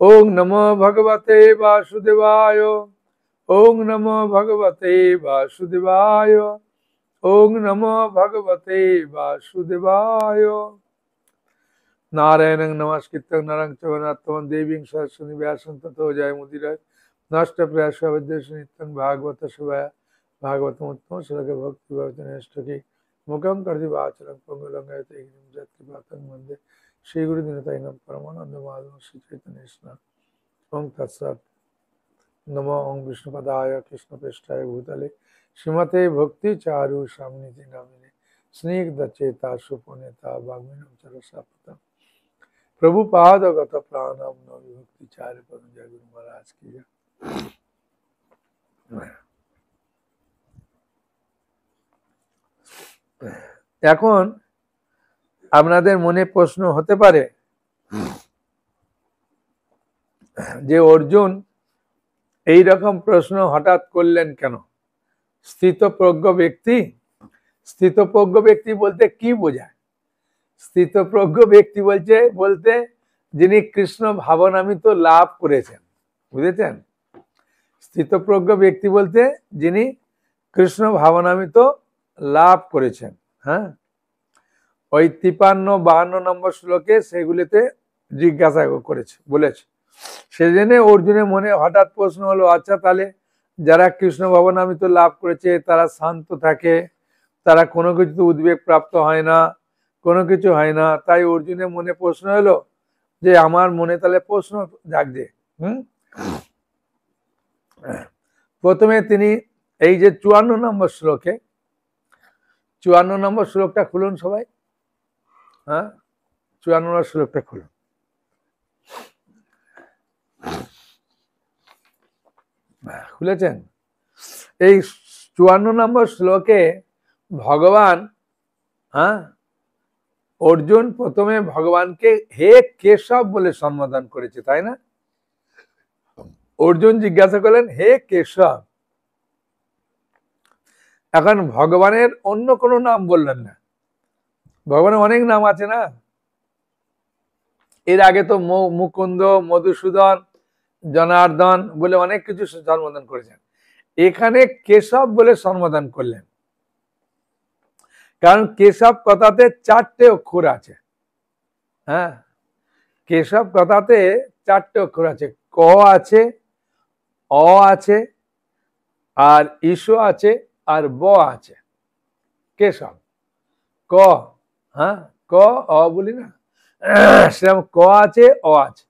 ओं नमो भगवते वासुदेवाय। ओं नमो भगवते वासुदेवाय। ओं नमो भगवते वासुदेवाय। नारायणं नमस्कृत्यं नरं चैव नरोत्तमं देवीं सरस्वतीं व्यासं ततो जयमुदीरये। नष्टप्रायस्य विद्येषु नित्यं भागवत सेवया भागवतमुत्तमं श्लोके भक्तिवर्धनष्टके मुखं करोति वाचालं पंगुलंघयते गिरिं यत्कृपातं वन्दे श्रीगुरुदीनतायिनं परमानन्दमाधवं श्रीचैतन्येश्वरं। ओं तत्सत्। नमो ओं विष्णुपदाय कृष्णप्रेष्ठाय भूतले श्रीमते भक्तिचारु स्वामिनिधि नामिने स्निग्धचेता सुपुनीता वाग्मिनं सरसाप्तम् प्रभुपादगत प्राणम नवि भक्तिचार्य पदम। जय गुरु महाराज की जय। এখন আপনাদের মনে প্রশ্ন হতে পারে যে অর্জুন এই রকম প্রশ্ন হঠাৎ করলেন কেন? স্থিতপ্রজ্ঞ ব্যক্তি, স্থিতপ্রজ্ঞ ব্যক্তি বলতে কি বোঝায়? স্থিতপ্রজ্ঞ ব্যক্তি বলতে যিনি কৃষ্ণ ভাবনামৃত লাভ করেছেন, বুঝেছেন? স্থিতপ্রজ্ঞ ব্যক্তি বলতে যিনি কৃষ্ণ ভাবনামৃত লাভ করেছেন। হ্যাঁ, ওই 53-52 নম্বর শ্লোকে সেগুলিতে জিজ্ঞাসা করেছে, বলেছে। সেজন্য অর্জুনের মনে হঠাৎ প্রশ্ন হলো, আচ্ছা তাহলে যারা কৃষ্ণ ভাবনামৃত লাভ করেছে তারা শান্ত থাকে, তারা কোনো কিছু উদ্বেগ প্রাপ্ত হয় না, কোনো কিছু হয় না। তাই অর্জুনের মনে প্রশ্ন হলো যে আমার মনে তাহলে প্রশ্ন জাগছে। প্রথমে তিনি এই যে 54 নম্বর শ্লোকে, 54 নম্বর শ্লোকটা খুলুন সবাই। হ্যাঁ, 54 নম্বর শ্লোকটা খুলুন। খুলেছেন? এই 54 নম্বর শ্লোকে ভগবান, হ্যাঁ, অর্জুন প্রথমে ভগবানকে হে কেশব বলে সম্বোধন করেছে, তাই না? অর্জুন জিজ্ঞাসা করলেন হে কেশব। এখন ভগবানের অন্য কোনো নাম বললেন না। ভগবানের অনেক নাম আছে না? এর আগে তো মুকুন্দ, মধুসূদন, জনার্দন বলে অনেক কিছু সম্বোধন করেছেন। এখানে কেশব বলে সম্বোধন করলেন, কারণ কেশব কথাতে 4টে অক্ষর আছে। হ্যাঁ, কেশব কথাতে 4টে অক্ষর আছে। ক আছে, অ আছে, আর ঈশ আছে, আর ব আছে। কেশব ক, হ্যাঁ, ক অ বলি না, সেরকম ক আছে, অ আছে।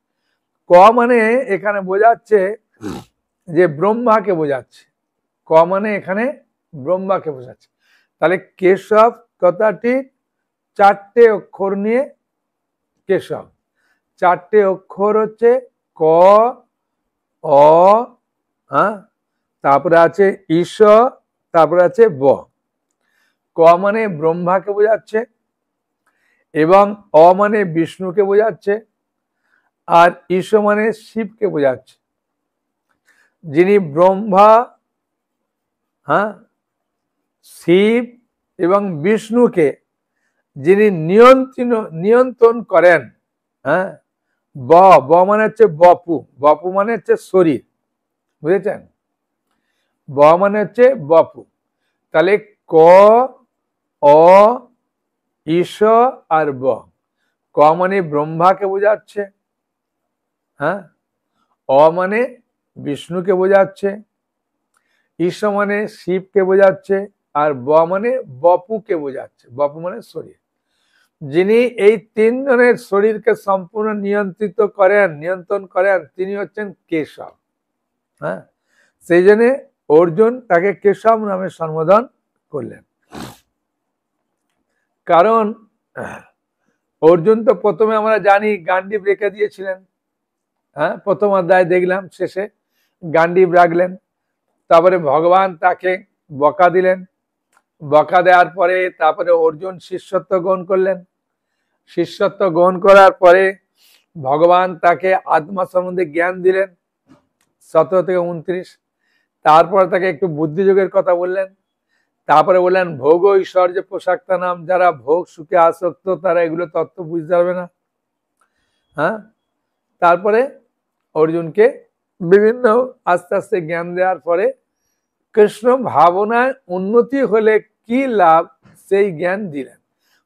ক মানে এখানে বোঝাচ্ছে যে ব্রহ্মাকে বোঝাচ্ছে। ক মানে এখানে ব্রহ্মাকে বোঝাচ্ছে। তাহলে কেশব কথাটি 4টে অক্ষর নিয়ে কেশব। 4টে অক্ষর হচ্ছে ক, অ, হ্যাঁ, তারপরে আছে ঈশ, তারপরে আছে ব। ক মানে ব্রহ্মাকে বোঝাচ্ছে, এবং অ মানে বিষ্ণুকে বোঝাচ্ছে, আর ঈশ মানে শিবকে বোঝাচ্ছে। যিনি ব্রহ্মা, হ্যাঁ, শিব এবং বিষ্ণুকে যিনি নিয়ন্ত্রণ করেন, হ্যাঁ, ব মানে হচ্ছে বপু। বপু মানে হচ্ছে শরীর, বুঝেছেন? ব মানে হচ্ছে বপু। তাহলে ক, অ, ঈশ আর ব। ক মানে ব্রহ্মাকে বোঝাচ্ছে, হ্যাঁ, অ মানে বিষ্ণুকে বোঝাচ্ছে, ঈশ মানে শিবকে বোঝাচ্ছে, আর ব মানে বপুকে বোঝাচ্ছে। বপু মানে শরীর। যিনি এই 3 জনের শরীরকে সম্পূর্ণ নিয়ন্ত্রণ করেন তিনি হচ্ছেন কেশব। হ্যাঁ, সেই জন্য অর্জুন তাকে কেশব নামে সম্বোধন করলেন। কারণ অর্জুন তো প্রথমে আমরা জানি গান্ডীব রেখে দিয়েছিলেন। হ্যাঁ, প্রথম অধ্যায় দেখলাম শেষে গান্ডীব রাখলেন। তারপরে ভগবান তাকে বকা দিলেন। বকা দেওয়ার পরে তারপরে অর্জুন শিষ্যত্ব গ্রহণ করলেন। শিষ্যত্ব গ্রহণ করার পরে ভগবান তাকে আত্মা সম্বন্ধে জ্ঞান দিলেন 17 থেকে 29। তারপর তাকে একটু বুদ্ধিযোগের কথা বললেন। তারপরে বললেন ভোগ ঐশ্বর্য পোশাকতা নাম, যারা ভোগ সুখে আসক্ত তারা এগুলো তত্ত্ব বুঝতে পারবে না। হ্যাঁ, তারপরে অর্জুনকে বিভিন্ন আস্তে আস্তে জ্ঞান দেওয়ার পরে কৃষ্ণ ভাবনায় উন্নতি হলে কি লাভ সেই জ্ঞান দিলেন।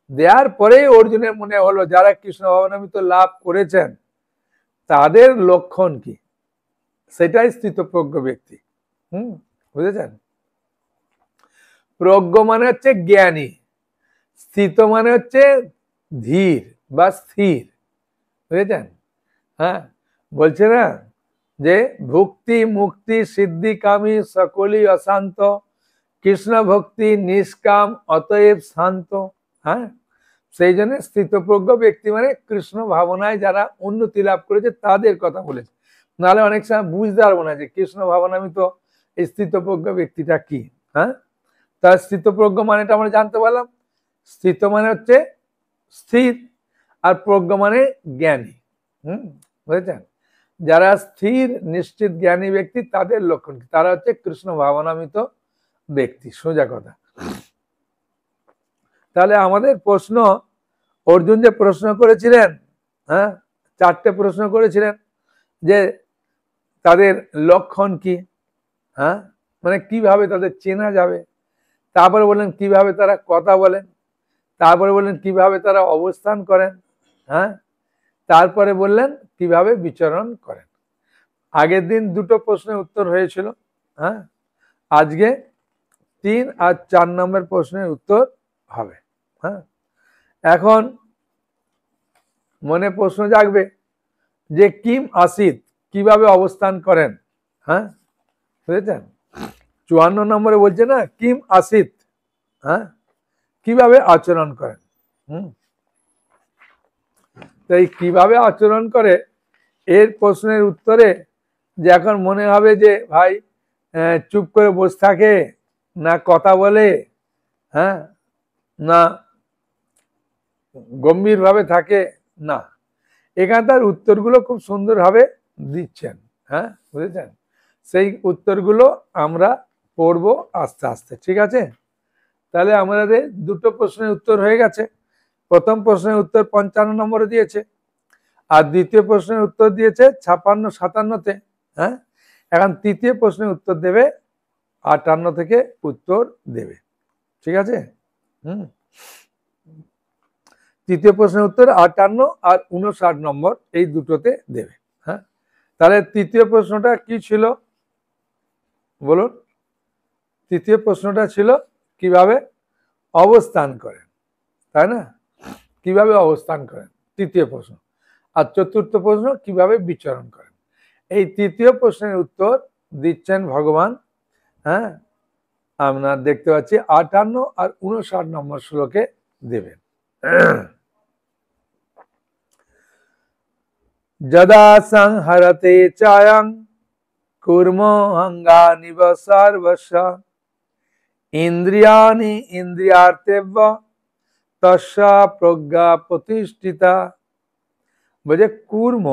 দেওয়ার পরেই অর্জুনের মনে হলো যারা কৃষ্ণ ভাবনামৃত লাভ করেছেন তাদের লক্ষণ কি, সেটাই স্থিতপ্রজ্ঞ ব্যক্তি। বুঝেছেন? প্রজ্ঞ মানে হচ্ছে জ্ঞানী, স্থিত মানে হচ্ছে ধীর বা স্থির। বুঝেছেন? হ্যাঁ, বলছে না যে ভক্তি মুক্তি সিদ্ধি কামী সকলই অশান্ত, কৃষ্ণ ভক্তি নিষ্কাম অতএব শান্ত। হ্যাঁ, সেই জন্য স্থিতপ্রজ্ঞ ব্যক্তি মানে কৃষ্ণ ভাবনায় যারা উন্নতি লাভ করেছে তাদের কথা বলেছে। নাহলে অনেক সময় বুঝতে পারবো না যে কৃষ্ণ ভাবনামৃত এই স্থিতপ্রজ্ঞ ব্যক্তিটা কি। হ্যাঁ, তার স্থিতপ্রজ্ঞ মানেটা আমরা জানতে পারলাম। স্থিত মানে হচ্ছে স্থির, আর প্রজ্ঞ মানে জ্ঞানী। বুঝেছেন? যারা স্থির নিশ্চিত জ্ঞানী ব্যক্তি তাদের লক্ষণ কি, তারা হচ্ছে কৃষ্ণ ভাবনামৃত ব্যক্তি। সোজা কথা। তাহলে আমাদের প্রশ্ন, অর্জুন যে প্রশ্ন করেছিলেন, হ্যাঁ, 4টে প্রশ্ন করেছিলেন যে তাদের লক্ষণ কি, হ্যাঁ, মানে কিভাবে তাদের চেনা যাবে, তারপরে বললেন কিভাবে তারা কথা বলেন, তারপরে বললেন কিভাবে তারা অবস্থান করেন, হ্যাঁ, তারপরে বললেন কিভাবে বিচরণ করেন। আগের দিন 2টো প্রশ্নের উত্তর হয়েছিল। হ্যাঁ, আজকে 3 আর 4 নম্বর প্রশ্নের উত্তর হবে। হ্যাঁ, এখন মনে প্রশ্ন জাগবে যে কিম আসিত কিভাবে অবস্থান করেন। হ্যাঁ, বুঝেছেন? 54 নম্বরে বলছে না কিম আসিত, হ্যাঁ, কিভাবে আচরণ করেন। তাই কিভাবে আচরণ করে এর প্রশ্নের উত্তরে যে এখন মনে হবে যে ভাই চুপ করে বসে থাকে, না কথা বলে, হ্যাঁ, না গম্ভীর ভাবে থাকে, না, এখানে তার উত্তরগুলো খুব সুন্দরভাবে দিচ্ছেন। হ্যাঁ, বুঝেছেন? সেই উত্তরগুলো আমরা পড়বো আস্তে আস্তে। ঠিক আছে? তাহলে আমাদের 2টো প্রশ্নের উত্তর হয়ে গেছে। প্রথম প্রশ্নের উত্তর 55 নম্বরে দিয়েছে, আর দ্বিতীয় প্রশ্নের উত্তর দিয়েছে 56-57-তে। হ্যাঁ, এখন তৃতীয় প্রশ্নের উত্তর দেবে 58 থেকে উত্তর দেবে। ঠিক আছে? তৃতীয় প্রশ্নের উত্তর 58 আর 59 নম্বর, এই দুটোতে দেবে। হ্যাঁ, তাহলে তৃতীয় প্রশ্নটা কি ছিল বলুন? তৃতীয় প্রশ্নটা ছিল কিভাবে অবস্থান করেন, তাই না? কিভাবে অবস্থান করেন, তৃতীয় প্রশ্ন। আর চতুর্থ প্রশ্ন কিভাবে বিচরণ করেন। এই তৃতীয় প্রশ্নের উত্তর দিচ্ছেন ভগবান। হ্যাঁ, আমরা দেখতে পাচ্ছি 58 আর 59 নম্বর শ্লোকে দেবেন। যদা সংহরতে চায়ং কুর্মো অঙ্গানিব সর্বস্ব ইন্দ্রিয়াণি ইন্দ্রিয়ার্থেব্য তস্যা প্রজ্ঞা প্রতিষ্ঠিতা। বলছে কুর্ম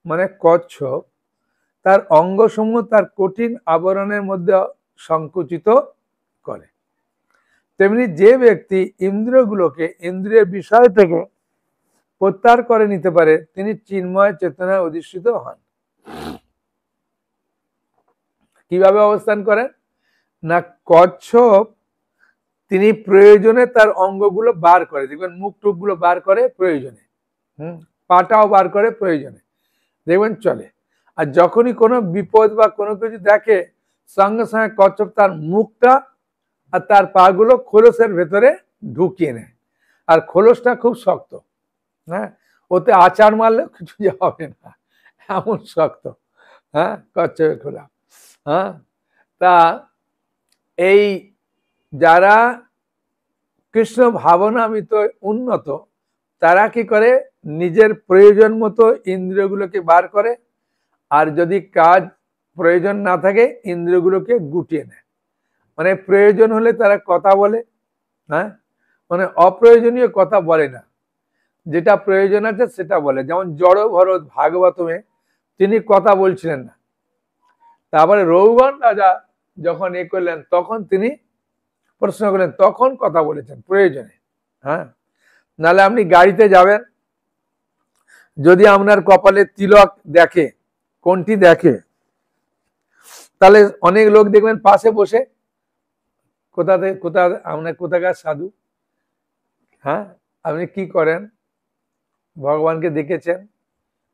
মানে কচ্ছপ তার অঙ্গসমূহ তার কঠিন আবরণের মধ্যে সংকুচিত করে, তেমনি যে ব্যক্তি ইন্দ্রিয়গুলোকে ইন্দ্রিয়ের বিষয় থেকে প্রত্যাহার করে নিতে পারে তিনি চিন্ময় চেতনায় অধিষ্ঠিত হন। কিভাবে অবস্থান করেন না, কচ্ছপ তিনি প্রয়োজনে তার অঙ্গগুলো বার করে, দেখবেন মুখ টুক গুলো বার করে প্রয়োজনে, পাটাও বার করে প্রয়োজনে, দেখবেন চলে। আর যখনই কোনো বিপদ বা কোনো কিছু দেখে সঙ্গে সঙ্গে কচ্ছপ তার মুখটা আর তার পা গুলো খোলসের ভেতরে ঢুকিয়ে নেয়, আর খোলসটা খুব শক্ত। হ্যাঁ, ওতে আচার মারলেও কিছু হবে না, এমন শক্ত। হ্যাঁ, কচ্ছপের খোলা। হ্যাঁ, তা এই যারা কৃষ্ণ ভাবনামৃত উন্নত তারা কি করে নিজের প্রয়োজন মতো ইন্দ্রিয়গুলোকে বার করে, আর যদি কাজ প্রয়োজন না থাকে ইন্দ্রিয়গুলোকে গুটিয়ে নেয়। মানে প্রয়োজন হলে তারা কথা বলে, হ্যাঁ, মানে অপ্রয়োজনীয় কথা বলে না, যেটা প্রয়োজন আছে সেটা বলে। যেমন জড় ভরত ভাগবতমে তিনি কথা বলছিলেন না, তারপরে রঘুগণ রাজা যখন এ করলেন তখন তিনি প্রশ্ন করলেন, তখন কথা বলেছেন প্রয়োজনে। হ্যাঁ, নাহলে আপনি গাড়িতে যাবেন, যদি আপনার কপালে তিলক দেখে কোনটি দেখে। তাহলে অনেক লোক দেখবেন পাশে বসে আপনার কোথাকার সাধু, হ্যাঁ আপনি কি করেন, ভগবানকে দেখেছেন,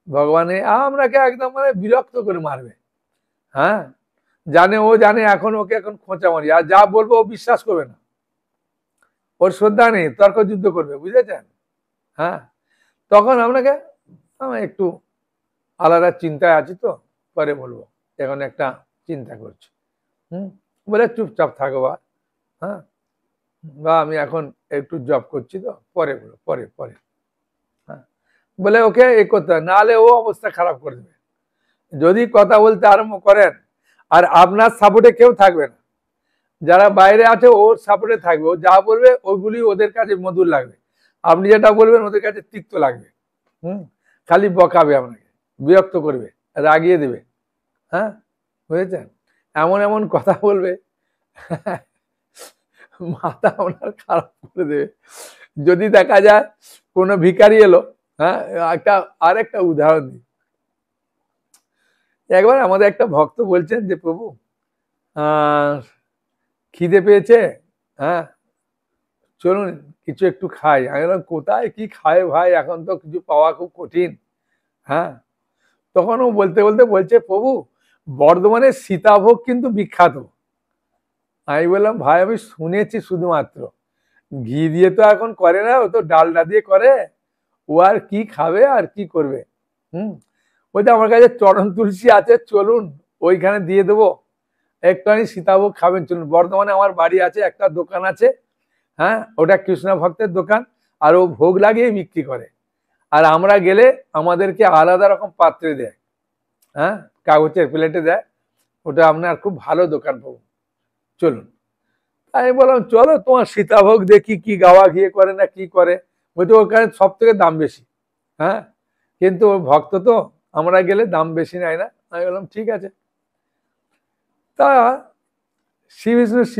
ভগবানে আপনাকে একদম মানে বিরক্ত করে মারবে, হ্যাঁ জানে, ও জানে এখন ওকে এখন খোঁচা মারি, আর যা বলবো ও বিশ্বাস করবে না, ওর শ্রদ্ধা নেই, তর্ক যুদ্ধ করবে, বুঝেছেন। হ্যাঁ তখন আপনাকে একটু আলাদা চিন্তায় আছি তো পরে বলবো, এখন একটা চিন্তা করছি, বলে চুপচাপ থাকো বা, হ্যাঁ বা আমি এখন একটু জব করছি তো পরে বলো, পরে পরে, হ্যাঁ বলে ওকে এ করতে হবে, নাহলে ও অবস্থা খারাপ করে দেবে। যদি কথা বলতে আরম্ভ করেন আর আপনার সাপোর্টে কেউ থাকবে না, যারা বাইরে আছে ওর সাপোর্টে থাকবে, ও যা বলবে ওইগুলি ওদের কাছে মধুর লাগবে, আপনি যেটা বলবেন ওদের কাছে তিক্ত লাগবে। খালি বকাবে আপনাকে, বিরক্ত করবে, রাগিয়ে দেবে, হ্যাঁ বুঝেছেন, এমন এমন কথা বলবে মাথা আপনার খারাপ করে দেবে। যদি দেখা যায় কোনো ভিখারি এলো, হ্যাঁ আরেকটা উদাহরণ দিই, একবার আমাদের একটা ভক্ত বলছেন যে প্রভু খিদে পেয়েছে, হ্যাঁ চলুন কিছু একটু খাই। আমি বললাম কোথায় কি খায় ভাই, এখন তো কিছু পাওয়া খুব কঠিন। হ্যাঁ তখন ও বলতে বলতে বলছে প্রভু বর্ধমানের সীতাভোগ কিন্তু বিখ্যাত। আমি বললাম ভাই আমি শুনেছি শুধুমাত্র, ঘি দিয়ে তো এখন করে না, ও তো ডালডা দিয়ে করে, ও আর কি খাবে আর কি করবে। বলছে আমার কাছে চরণ তুলসী আছে, চলুন ওইখানে দিয়ে দেবো, একটুখানি সীতাভোগ খাবেন, চলুন। বর্ধমানে আমার বাড়ি আছে, একটা দোকান আছে, হ্যাঁ ওটা কৃষ্ণ ভক্তের দোকান, আর ও ভোগ লাগিয়ে বিক্রি করে, আর আমরা গেলে আমাদেরকে আলাদা রকম পাত্রে দেয়, হ্যাঁ কাগজের প্লেটে দেয়, ওটা আপনার খুব ভালো দোকান পাবো, চলুন। আমি বললাম চলো তোমার সীতাভোগ দেখি কি গাওয়া ঘিয়ে করে না কি করে, বলছে ওখানে সব থেকে দাম বেশি, হ্যাঁ কিন্তু ভক্ত তো আমরা গেলে দাম বেশি নেয় না। আমি বললাম ঠিক আছে। তা শ্রী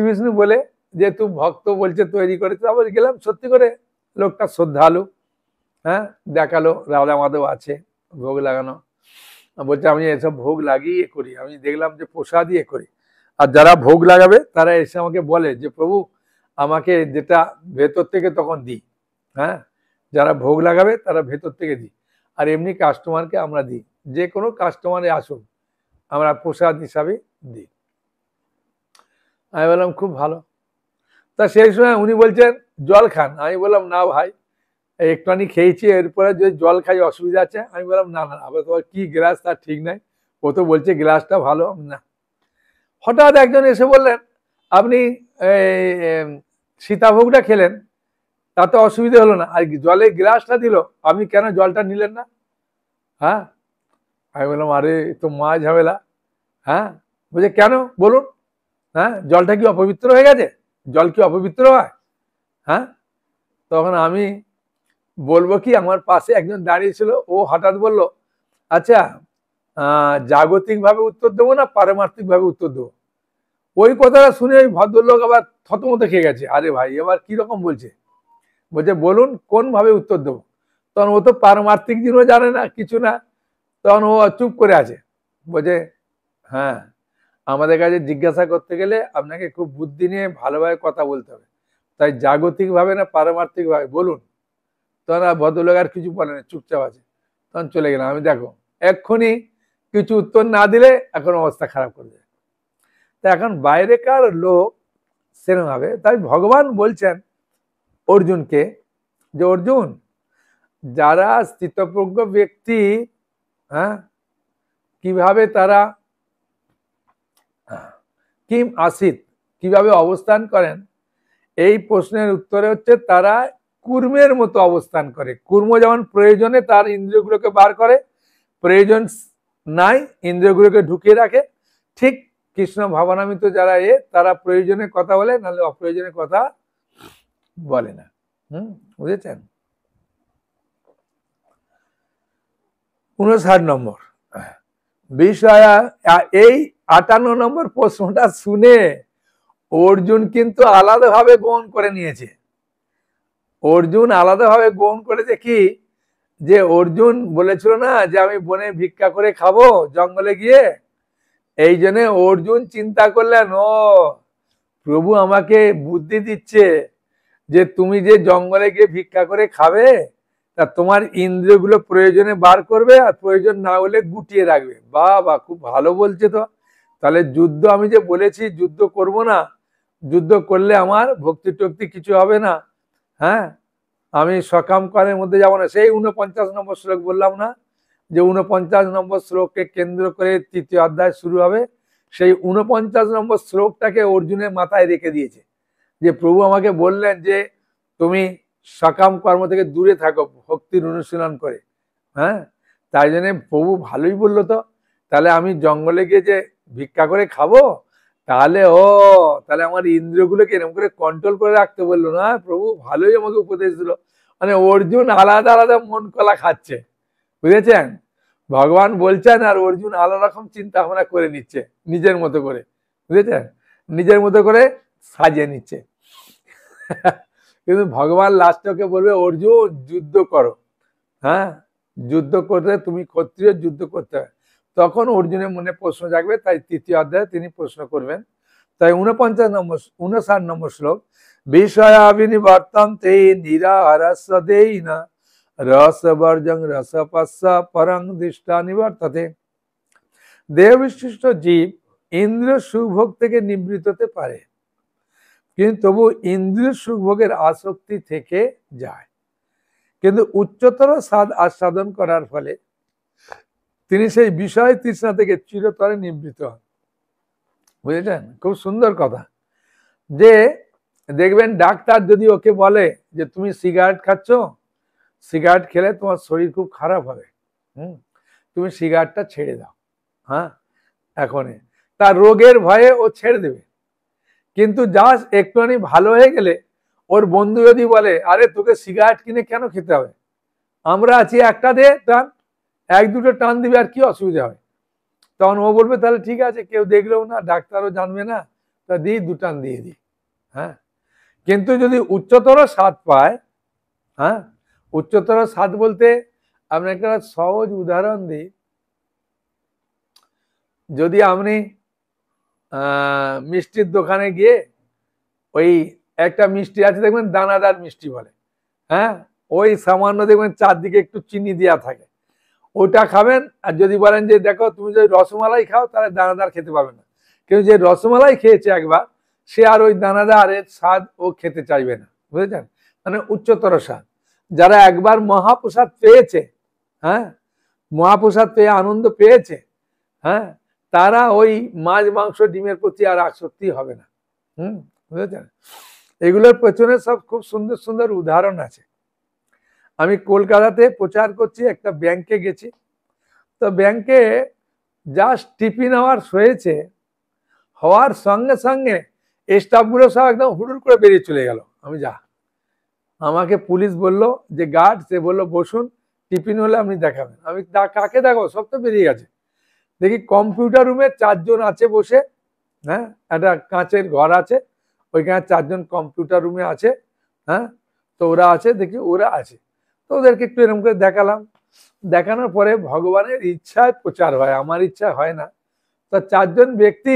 বিষ্ণু বলে যেহেতু ভক্ত বলছে তৈরি করেছে, আবার গেলাম, সত্যি করে লোকটা শ্রদ্ধালু, হ্যাঁ দেখালো রাধা মাধব আছে, ভোগ লাগানো, বলছে আমি এসব ভোগ লাগিয়ে করি, আমি দেখলাম যে প্রসাদ দিয়ে করি, আর যারা ভোগ লাগাবে তারা এসে আমাকে বলে যে প্রভু আমাকে যেটা ভেতর থেকে তখন দিই, হ্যাঁ যারা ভোগ লাগাবে তারা ভেতর থেকে দিই, আর এমনি কাস্টমারকে আমরা দিই, যে কোনো কাস্টমারে আসুন আমরা প্রসাদ হিসাবে দিই। আমি বললাম খুব ভালো। তা সেই সময় উনি বলছেন জল খান। আমি বললাম না ভাই একটুখানি খেয়েছি, এরপরে যদি জল খাই অসুবিধা আছে। আমি বললাম না না, আবার তোমার কি গ্লাস তার ঠিক নাই, ও তো বলছে গ্লাসটা ভালো না। হঠাৎ একজন এসে বললেন আপনি সীতাভোগটা খেলেন তাতে অসুবিধা হলো না, আর জলে গ্লাসটা দিল আপনি কেন জলটা নিলেন না? হ্যাঁ আমি বললাম আরে তো মা ঝামেলা। হ্যাঁ বলছে কেন বলুন, হ্যাঁ জলটা কি অপবিত্র হয়ে গেছে? জল কি অপবিত্র হয়? হ্যাঁ তখন আমি বলবো কি, আমার পাশে একজন দাঁড়িয়ে ছিল, ও হঠাৎ বলল আচ্ছা জাগতিক ভাবে উত্তর দেবো না পারমার্থিক ভাবে উত্তর দেবো? ওই কথাটা শুনে ওই ভদ্রলোক আবার থতমত খেয়ে গেছে, আরে ভাই এবার কিরকম বলছে, বলছে বলুন কোন ভাবে উত্তর দেবো। তখন ও তো পারমার্থিক জিনিস জানে না কিছু না, তখন ও চুপ করে আছে, বলছে হ্যাঁ আমাদের কাছে জিজ্ঞাসা করতে গেলে আপনাকে খুব বুদ্ধি নিয়ে ভালোভাবে কথা বলতে হবে, তাই জাগতিক ভাবে না পারমার্থিক ভাবে বলুন। তখন আর ভদ্রলোক আর কিছু বলে না, চুপচাপ আছে। তখন চলে গেলাম। আমি দেখো এক্ষুনি কিছু উত্তর না দিলে এখন অবস্থা খারাপ করে যায়। তা এখন বাইরেকার লোক সেরকম ভাবে, তাই ভগবান বলছেন অর্জুনকে যে অর্জুন যারা স্থিতপ্রজ্ঞ ব্যক্তি, হ্যাঁ কিভাবে তারা কিম আসিত কিভাবে অবস্থান করেন, এই প্রশ্নের উত্তরে হচ্ছে তারা কুর্মের মতো অবস্থান করে। কুর্ম যেমন প্রয়োজনে তার ইন্দ্রিয়গুলোকে বার করে, প্রয়োজন নাই ইন্দ্রিয়গুলোকে ঢুকিয়ে রাখে, ঠিক কৃষ্ণ ভাবনামিত যারা তারা প্রয়োজনে কথা বলে, নাহলে অপ্রয়োজনে কথা বলে না। বুঝেছেন? 59 নম্বর বিষয়। এই 58 নম্বর প্রশ্নটা শুনে অর্জুন কিন্তু আলাদাভাবে গ্রহণ করে নিয়েছে। অর্জুন আলাদাভাবে গ্রহণ করেছে কি, যে অর্জুন বলেছিল না যে আমি বনে ভিক্ষা করে খাবো জঙ্গলে গিয়ে, এই জন্য অর্জুন চিন্তা করলেন, ও প্রভু আমাকে বুদ্ধি দিচ্ছে যে তুমি যে জঙ্গলে গিয়ে ভিক্ষা করে খাবে, তা তোমার ইন্দ্রিয়গুলো প্রয়োজনে বার করবে আর প্রয়োজন না হলে গুটিয়ে রাখবে। বাহ, খুব ভালো বলছে তো। তাহলে যুদ্ধ আমি যে বলেছি যুদ্ধ করব না, যুদ্ধ করলে আমার ভক্তি টক্তি কিছু হবে না, হ্যাঁ, আমি সকাম কর্মের মধ্যে যাবো না। সেই 49 নম্বর শ্লোক বললাম না, যে 49 নম্বর শ্লোককে কেন্দ্র করে তৃতীয় অধ্যায় শুরু হবে। সেই 49 নম্বর শ্লোকটাকে অর্জুনের মাথায় রেখে দিয়েছে, যে প্রভু আমাকে বললেন যে তুমি সকাম কর্ম থেকে দূরে থাকো ভক্তির অনুশীলন করে, হ্যাঁ, তাই জন্য প্রভু ভালোই বললো তো। তাহলে আমি জঙ্গলে গিয়ে যে ভিক্ষা করে খাবো, তাহলে তাহলে আমার ইন্দ্রিয়গুলোকে এরকম করে কন্ট্রোল করে রাখতে বললো না। প্রভু ভালোই আমাকে উপদেশ দিল। মানে অর্জুন আলাদা আলাদা মন কলা খাচ্ছে, বুঝেছেন? ভগবান বলছেন আর অর্জুন আলাদা রকম চিন্তা ভাবনা করে নিচ্ছে নিজের মতো করে, বুঝেছেন? নিজের মতো করে সাজিয়ে নিচ্ছে। কিন্তু ভগবান লাস্টকে বলবে অর্জুন যুদ্ধ করো, হ্যাঁ, যুদ্ধ করতে তুমি ক্ষত্রিয়, যুদ্ধ করতে হয়। তখন অর্জুনের মনে প্রশ্ন জাগবে, তাই তৃতীয় অধ্যায়ে তিনি প্রশ্ন করবেন। তাই 59 নম্বর শ্লোক, বিষয়াবিনিবর্তন্তে নিরারসদেইনা রসবর্জং রসপস্যা পরং দৃষ্টা নিবর্ততে। দেহ বিশিষ্ট জীব ইন্দ্রিয় সুখভোগ থেকে নিবৃত্ত হতে পারে, কিন্তু তবু ইন্দ্রিয় সুখভোগের আসক্তি থেকে যায়। কিন্তু উচ্চতর স্বাদ আস্বাদন করার ফলে তিনি সেই বিষয় তৃষ্ণা থেকে চিরতরে নিবৃত্ত হন। বুঝেছেন? খুব সুন্দর কথা। যে দেখবেন ডাক্তার যদি ওকে বলে যে তুমি সিগারেট খাচ্ছ, সিগারেট খেলে তোমার শরীর খুব খারাপ হবে, তুমি সিগারেটটা ছেড়ে দাও, হ্যাঁ, এখনই, তার রোগের ভয়ে ও ছেড়ে দেবে। কিন্তু জাস্ট একটুখানি ভালো হয়ে গেলে ওর বন্ধু যদি বলে আরে তোকে সিগারেট কিনে কেন খেতে হবে, আমরা আছি, একটা দে টান, এক দুটো টান দিবে, আর কি অসুবিধা হবে? তখন ও বলবে তাহলে ঠিক আছে, কেউ দেখলেও না, ডাক্তারও জানবে না, তা দিই, দুটান দিয়ে দিই, হ্যাঁ। কিন্তু যদি উচ্চতর স্বাদ পায়, হ্যাঁ, উচ্চতর স্বাদ বলতে আমি একটা সহজ উদাহরণ দিই। যদি আপনি মিষ্টির দোকানে গিয়ে ওই একটা মিষ্টি আছে দেখবেন দানাদার মিষ্টি বলে, হ্যাঁ, ওই সামান্য দেখবেন চারদিকে একটু চিনি দেওয়া থাকে, ওটা খাবেন। আর যদি বলেন যে দেখো তুমি যদি রসমালাই খাও তাহলে দানাদার খেতে পারবে না, কিন্তু যে রসমালাই খেয়েছে একবার, সে আর ওই দানাদারের স্বাদ ও খেতে চাইবে না, বুঝেছেন? মানে উচ্চতর স্বাদ। যারা একবার মহাপ্রসাদ পেয়েছে, হ্যাঁ, মহাপ্রসাদ পেয়ে আনন্দ পেয়েছে, হ্যাঁ, তারা ওই মাছ মাংস ডিমের প্রতি আর আসক্তি হবে না। বুঝেছেন? এগুলোর পেছনে সব খুব সুন্দর সুন্দর উদাহরণ আছে। আমি কলকাতাতে প্রচার করছি, একটা ব্যাংকে গেছি, তো ব্যাংকে জাস্ট টিফিন আওয়ার হয়েছে, হওয়ার সঙ্গে সঙ্গে স্টাফগুলো সব একদম হুড়ুর করে বেরিয়ে চলে গেল। আমি আমাকে পুলিশ বলল যে গার্ড, সে বললো বসুন, টিফিন হলে আপনি দেখাবেন। আমি কাকে দেখাবো, সব তো বেরিয়ে গেছে। দেখি কম্পিউটার রুমে 4 জন আছে বসে, হ্যাঁ, একটা কাঁচের ঘর আছে, ওইখানে 4 জন কম্পিউটার রুমে আছে, হ্যাঁ, তো ওরা আছে, দেখি ওরা আছে, তো ওদেরকে একটু এরকম করে দেখালাম। দেখানোর পরে ভগবানের ইচ্ছায় প্রচার হয়, আমার ইচ্ছা হয় না। তো 4 জন ব্যক্তি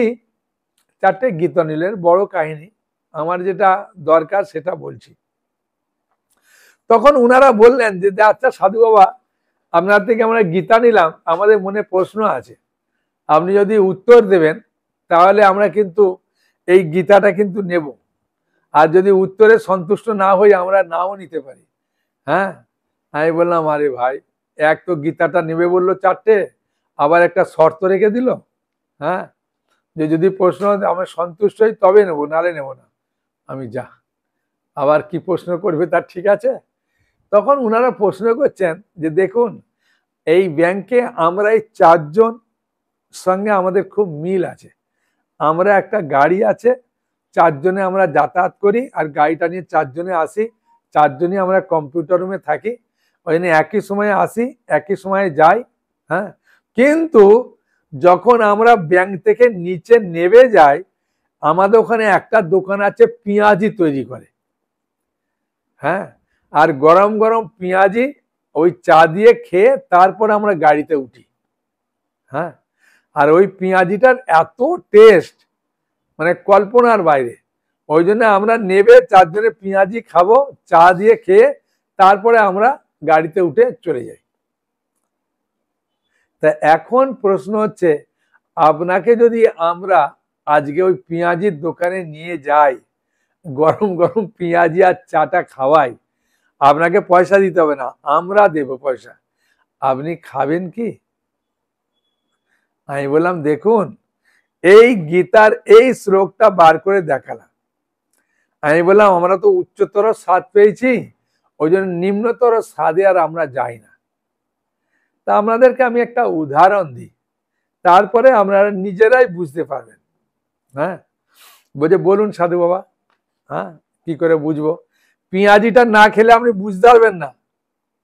4টে গীতা নিলেন, বড় কাহিনী, আমার যেটা দরকার সেটা বলছি। তখন উনারা বললেন যে আচ্ছা সাধু বাবা, আপনার থেকে আমরা গীতা নিলাম, আমাদের মনে প্রশ্ন আছে, আপনি যদি উত্তর দেবেন তাহলে আমরা কিন্তু এই গীতাটা কিন্তু নেব, আর যদি উত্তরে সন্তুষ্ট না হই আমরা নাও নিতে পারি। হ্যাঁ, আমি বললাম আরে ভাই, এক তো গীতাটা নেবে বললো 4টে, আবার একটা শর্ত রেখে দিল, হ্যাঁ, যে যদি প্রশ্ন আমি সন্তুষ্ট হই তবে নেব, নালে নেব না। আমি আবার কি প্রশ্ন করবে তার ঠিক আছে। তখন উনারা প্রশ্ন করছেন যে দেখুন, এই ব্যাংকে আমরা এই 4 জন সঙ্গে আমাদের খুব মিল আছে, আমরা একটা গাড়ি আছে, 4 জনে আমরা যাতায়াত করি, আর গাড়িটা নিয়ে 4 জনে আসি, 4 জনই আমরা কম্পিউটার রুমে থাকি, ওইখানে একই সময়ে আসি, একই সময়ে যাই, হ্যাঁ, কিন্তু যখন আমরা ব্যাংক থেকে নিচে নেমে যাই, আমাদের ওখানে একটা দোকান আছে পেঁয়াজি তৈরি করে, হ্যাঁ, আর গরম গরম পেঁয়াজি ওই চা দিয়ে খেয়ে তারপরে আমরা গাড়িতে উঠি। হ্যাঁ, আর ওই পেঁয়াজিটার এত টেস্ট মানে কল্পনার বাইরে। ওই জন্য আমরা নেবে 4 জনে পেঁয়াজি খাবো, চা দিয়ে খেয়ে তারপরে আমরা গাড়িতে উঠে চলে যাই। তা এখন প্রশ্ন হচ্ছে, আপনাকে যদি আমরা আজকে ওই পেঁয়াজির দোকানে নিয়ে যাই, গরম গরম পেঁয়াজি আর চাটা খাওয়াই, আপনাকে পয়সা দিতে হবে না, আমরা দেব পয়সা, আপনি খাবেন কি? আমি বললাম দেখুন, এই গীতার এই শ্লোকটা বার করে দেখালাম। আমি বললাম আমরা তো উচ্চতর স্বাদ পেয়েছি, ওই জন্য নিম্নতর স্বাদে আর আমরা যাই না। তা আপনাদেরকে আমি একটা উদাহরণ দিই, তারপরে আপনারা নিজেরাই বুঝতে পারবেন। হ্যাঁ, বলছে বলুন সাধু বাবা। হ্যাঁ, কি করে বুঝবো? পেঁয়াজিটা না খেলে আপনি বুঝতে পারবেন না।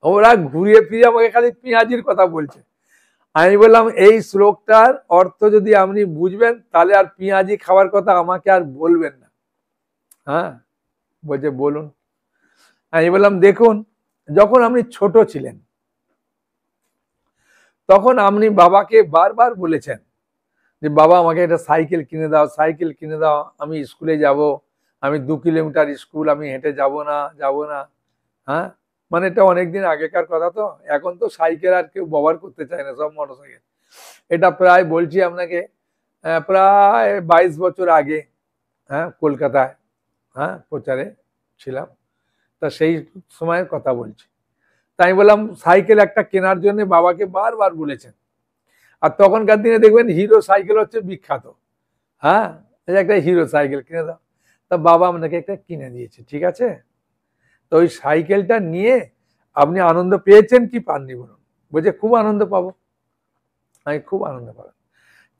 ওরা ঘুরিয়ে ফিরে আমাকে খালি পেঁয়াজির কথা বলছে। আমি বললাম এই শ্লোকটার অর্থ যদি আপনি বুঝবেন তাহলে আর পেঁয়াজি খাওয়ার কথা আমাকে আর বলবেন না। হ্যাঁ, বলছে বলুন। আমি বললাম দেখুন, যখন আপনি ছোট ছিলেন তখন আপনি বাবাকে বারবার বলেছেন যে বাবা আমাকে একটা সাইকেল কিনে দাও, সাইকেল কিনে দাও, আমি স্কুলে যাব, আমি 2 কিলোমিটার স্কুল, আমি হেঁটে যাব না। হ্যাঁ, মানে এটা অনেকদিন আগেকার কথা, তো এখন তো সাইকেল আর কেউ ব্যবহার করতে চায় না, সব মোটরসাইকেল। এটা প্রায় বলছি আপনাকে প্রায় 22 বছর আগে। হ্যাঁ, কলকাতায় হ্যাঁ প্রচারে ছিলাম, তা সেই সময়ের কথা বলছি। তাই বললাম সাইকেল একটা কেনার জন্য বাবাকে বারবার বলেছেন। আর তখনকার দিনে দেখবেন হিরো সাইকেল হচ্ছে বিখ্যাত। হ্যাঁ, একটা হিরো সাইকেল কিনে দাও। তা বাবা আপনাকে একটা কিনে দিয়েছে, ঠিক আছে। তো ওই সাইকেলটা নিয়ে আপনি আনন্দ পেয়েছেন কি পাননি বলুন? বলছে খুব আনন্দ পাবো। আমি খুব আনন্দ পাবো।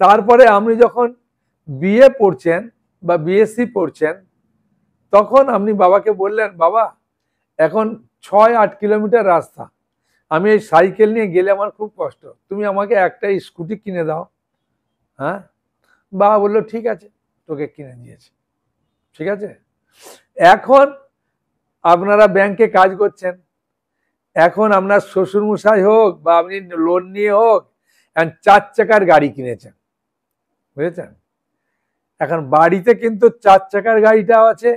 তারপরে আপনি যখন বিএ পড়ছেন বা বিএসসি পড়ছেন, তখন আপনি বাবাকে বললেন বাবা এখন 6-8 কিলোমিটার রাস্তা, আমি এই সাইকেল নিয়ে গেলে আমার খুব কষ্ট, তুমি আমাকে একটা স্কুটি কিনে দাও। হ্যাঁ, বাবা বললো ঠিক আছে, তোকে কিনে দিয়েছে, ঠিক আছে। এখন আপনারা ব্যাংকে কাজ করছেন, এখন আপনার শ্বশুরমশাই হোক বা আপনি লোন নিয়ে হোক 4 চাকার গাড়ি কিনেছেন, বুঝেছেন। এখন বাড়িতে কিন্তু 4 চাকার গাড়িটাও আছে,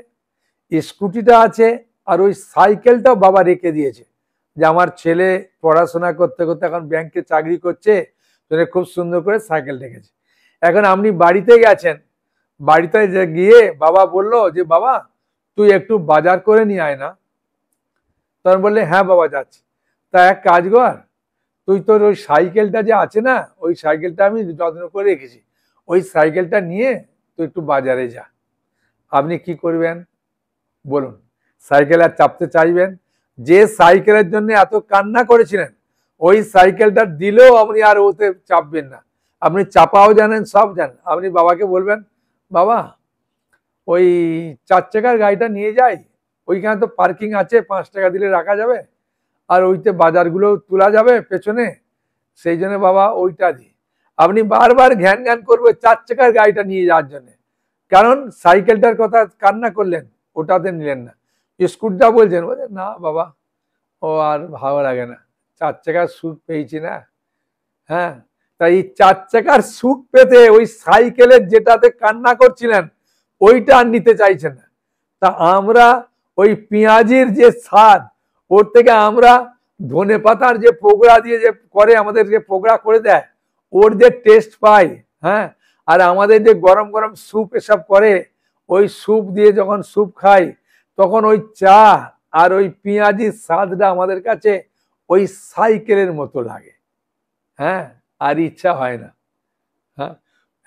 স্কুটিটা আছে, আর ওই সাইকেলটাও বাবা রেখে দিয়েছে যে আমার ছেলে পড়াশোনা করতে করতে এখন ব্যাংকে চাকরি করছে, খুব সুন্দর করে সাইকেল রেখেছে। এখন আপনি বাড়িতে গেছেন, বাড়িতে গিয়ে বাবা বললো যে বাবা তুই একটু বাজার করে নিয়ে আয় না। তখন বললে হ্যাঁ বাবা যাচ্ছি। তা এক কাজ কর, তুই তোর ওই সাইকেলটা যে আছে না, ওই সাইকেলটা আমি যত্ন করে রেখেছি, ওই সাইকেলটা নিয়ে তুই একটু বাজারে যা। আপনি কি করবেন বলুন? সাইকেল আর চাপতে চাইবেন? যে সাইকেলের জন্য এত কান্না করেছিলেন, ওই সাইকেলটা দিলেও আপনি আর ওতে চাপবেন না। আপনি চাপাও জানেন, সব জানেন। আপনি বাবাকে বলবেন বাবা ওই 4 চাকার গাড়িটা নিয়ে যাই, ওইখানে তো পার্কিং আছে, 5 টাকা দিলে রাখা যাবে, আর ওইতে বাজারগুলো তোলা যাবে পেছনে, সেই জন্য বাবা ওইটা দিই। আপনি বারবার ঘ্যান ঘ্যান করবে 4 চাকার গাড়িটা নিয়ে যাওয়ার জন্য, কারণ সাইকেলটার কথা কান্না করলেন, ওটাতে নিলেন না। স্কুটটা বলছেন, বলছেন না বাবা ও আর ভালো লাগে না, 4 চাকার সুখ পেয়েছি না। হ্যাঁ, তাই 4 চাকার সুখ পেতে ওই সাইকেলের যেটাতে কান্না করছিলেন ওইটা আর নিতে চাইছেন না। তা আমরা ওই পেঁয়াজির যে স্বাদ, ওর থেকে আমরা ধনে পাতার যে পোগড়া দিয়ে যে করে, আমাদের যে পোগড়া করে দেয়, ওর যে টেস্ট পাই। হ্যাঁ, আর আমাদের যে গরম গরম স্যুপ এসব করে, ওই স্যুপ দিয়ে যখন স্যুপ খাই, তখন ওই চা আর ওই পেঁয়াজির স্বাদটা আমাদের কাছে ওই সাইকেলের মতো লাগে। হ্যাঁ, আর ইচ্ছা হয় না। হ্যাঁ,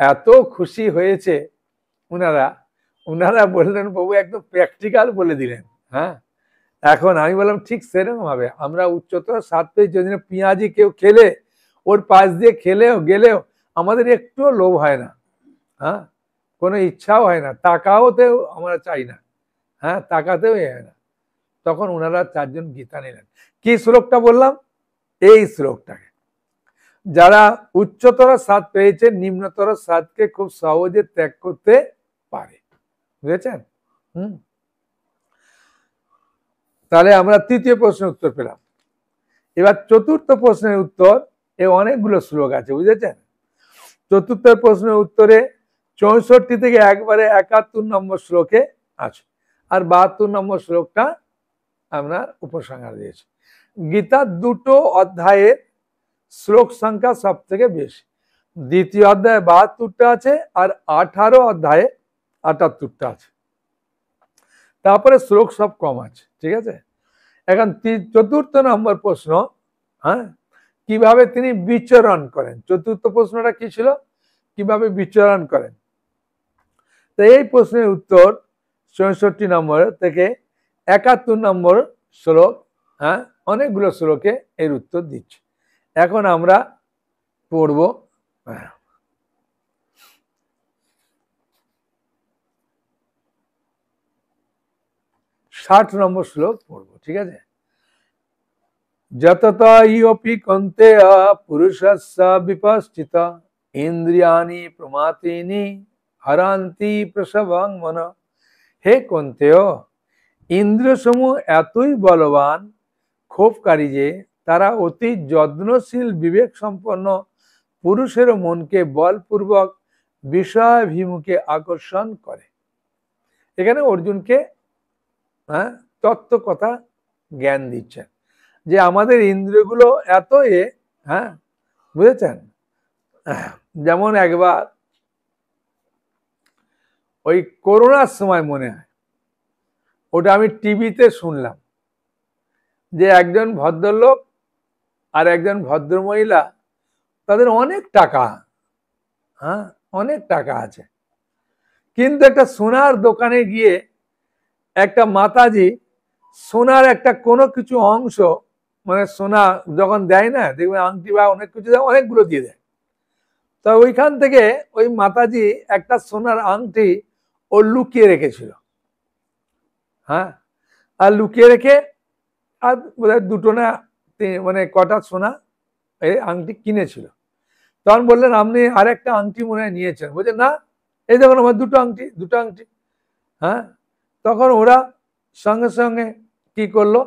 এত খুশি হয়েছে উনারা বললেন বাবু একদম প্র্যাকটিক্যাল বলে দিলেন। হ্যাঁ, এখন আমি বললাম ঠিক সেরকম ভাবে আমরা উচ্চতর স্বাদ পেয়ে যদি পেঁয়াজি কেউ খেলে, ওর পাশ দিয়ে গেলেও আমাদের একটুও লোভ হয় না। হ্যাঁ, কোনো ইচ্ছাও হয় না, তাকাওতেও আমরা চাই না। হ্যাঁ, তাকাতেও হয় না। তখন ওনারা 4 জন গীতা নিলেন। কি শ্লোকটা বললাম? এই শ্লোকটাকে, যারা উচ্চতর স্বাদ পেয়েছে নিম্নতর স্বাদকে খুব সহজে ত্যাগ করতে পারে, বুঝেছেন? তাহলে আমরা তৃতীয় প্রশ্নের উত্তর পেলাম। এবার চতুর্থ প্রশ্নের উত্তর, এ অনেকগুলো শ্লোক আছে, বুঝেছেন? চতুর্থ প্রশ্নের উত্তরে 64 থেকে একবারে 71 নম্বর শ্লোকে আছে, আর 72 নম্বর শ্লোকটা আমরা উপসংহার দিয়েছি। গীতার দুটো অধ্যায়ের শ্লোক সংখ্যা সব থেকে বেশি। দ্বিতীয় অধ্যায়ে 72টা আছে, আর 18 অধ্যায়ে 78টা আছে। তারপরে শ্লোক সব কম আছে, ঠিক আছে। এখন চতুর্থ নম্বর প্রশ্ন, হ্যাঁ, কিভাবে তিনি বিচরণ করেন। চতুর্থ প্রশ্নটা কি ছিল? কিভাবে বিচরণ করেন। তো এই প্রশ্নের উত্তর 64 নম্বর থেকে 71 নম্বর শ্লোক, হ্যাঁ, অনেকগুলো শ্লোকে এর উত্তর দিচ্ছে। এখন আমরা পড়ব 60 নম্বর শ্লোক পড়ব, ঠিক আছে। যততা ইয়পি কন্তেয় পুরুষস্য বিপশ্চিতা ইন্দ্রিয়াণি প্রমাতিনি হরান্তি প্রসবং মন। হে কন্তেয়, ইন্দ্রিয় সমূহ এতই বলবান ক্ষোভকারী যে তারা অতি যত্নশীল বিবেক সম্পন্ন পুরুষের মনকে বলপূর্বক বিষয়াভিমুখে আকর্ষণ করে। এখানে অর্জুনকে, হ্যাঁ, তত্ত্ব কথা জ্ঞান দিচ্ছেন যে আমাদের ইন্দ্রিয়গুলো এত হ্যাঁ, বুঝেছেন? যেমন একবার ওই করোনার সময় মনে হয়, ওটা আমি টিভিতে শুনলাম যে একজন ভদ্রলোক আর একজন ভদ্রমহিলা, তাদের অনেক টাকা, হ্যাঁ, অনেক টাকা আছে, কিন্তু একটা সোনার দোকানে গিয়ে একটা মাতাজি সোনার একটা কোনো কিছু অংশ, মানে সোনা যখন দেয় না, দেখবেন আংটি বা অনেক কিছু দেয়, অনেকগুলো দিয়ে দেয়। তো ওইখান থেকে ওই মাতাজি একটা সোনার আংটি ও লুকিয়ে রেখেছিল, হ্যাঁ, আর লুকিয়ে রেখে আর বোধহয় দুটো না মানে কটা সোনা এই আংটি কিনেছিল। তখন বললেন আপনি আরেকটা আংটি মনে হয় নিয়েছেন। বলছে না, এই দেখুন আমার দুটো আংটি। হ্যাঁ, তখন ওরা সঙ্গে সঙ্গে কি করলো,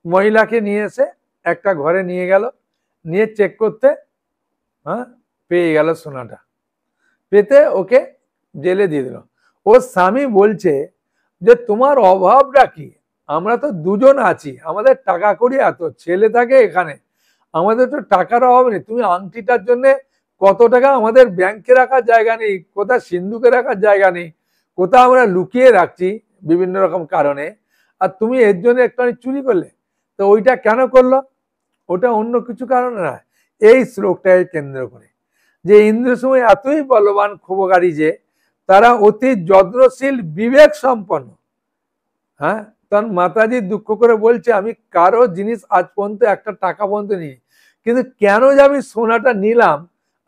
মহিলাকে নিয়ে এসে একটা ঘরে নিয়ে গেল, নিয়ে চেক করতে, হ্যাঁ, পেয়ে গেল সোনাটা। পেতে ওকে জেলে দিয়ে দিল। ওর স্বামী বলছে যে তোমার অভাবটা কি, আমরা তো দুজন আছি, আমাদের টাকা কড়ি এত, ছেলে থাকে এখানে, আমাদের তো টাকার অভাব নেই, তুমি আংটিটার জন্য কত টাকা আমাদের ব্যাংকে রাখার জায়গা নেই, কোথাও সিন্ধুকে রাখার জায়গা নেই, কোথাও আমরা লুকিয়ে রাখছি বিভিন্ন রকম কারণে, আর তুমি এর জন্য একটুখানি চুরি করলে। তো ওইটা কেন করলো? ওটা অন্য কিছু কারণে নয়, এই শ্লোকটাকে কেন্দ্র করে যে ইন্দ্রিয় সমূহ এতই বলবান ক্ষোভকারী যে তারা অতি যত্নশীল বিবেক সম্পন্ন। হ্যাঁ, তখন মাতাজি দুঃখ করে বলছে আমি কারো জিনিস আজ পর্যন্ত একটা টাকা পর্যন্ত নিই, কিন্তু কেন যে আমি সোনাটা নিলাম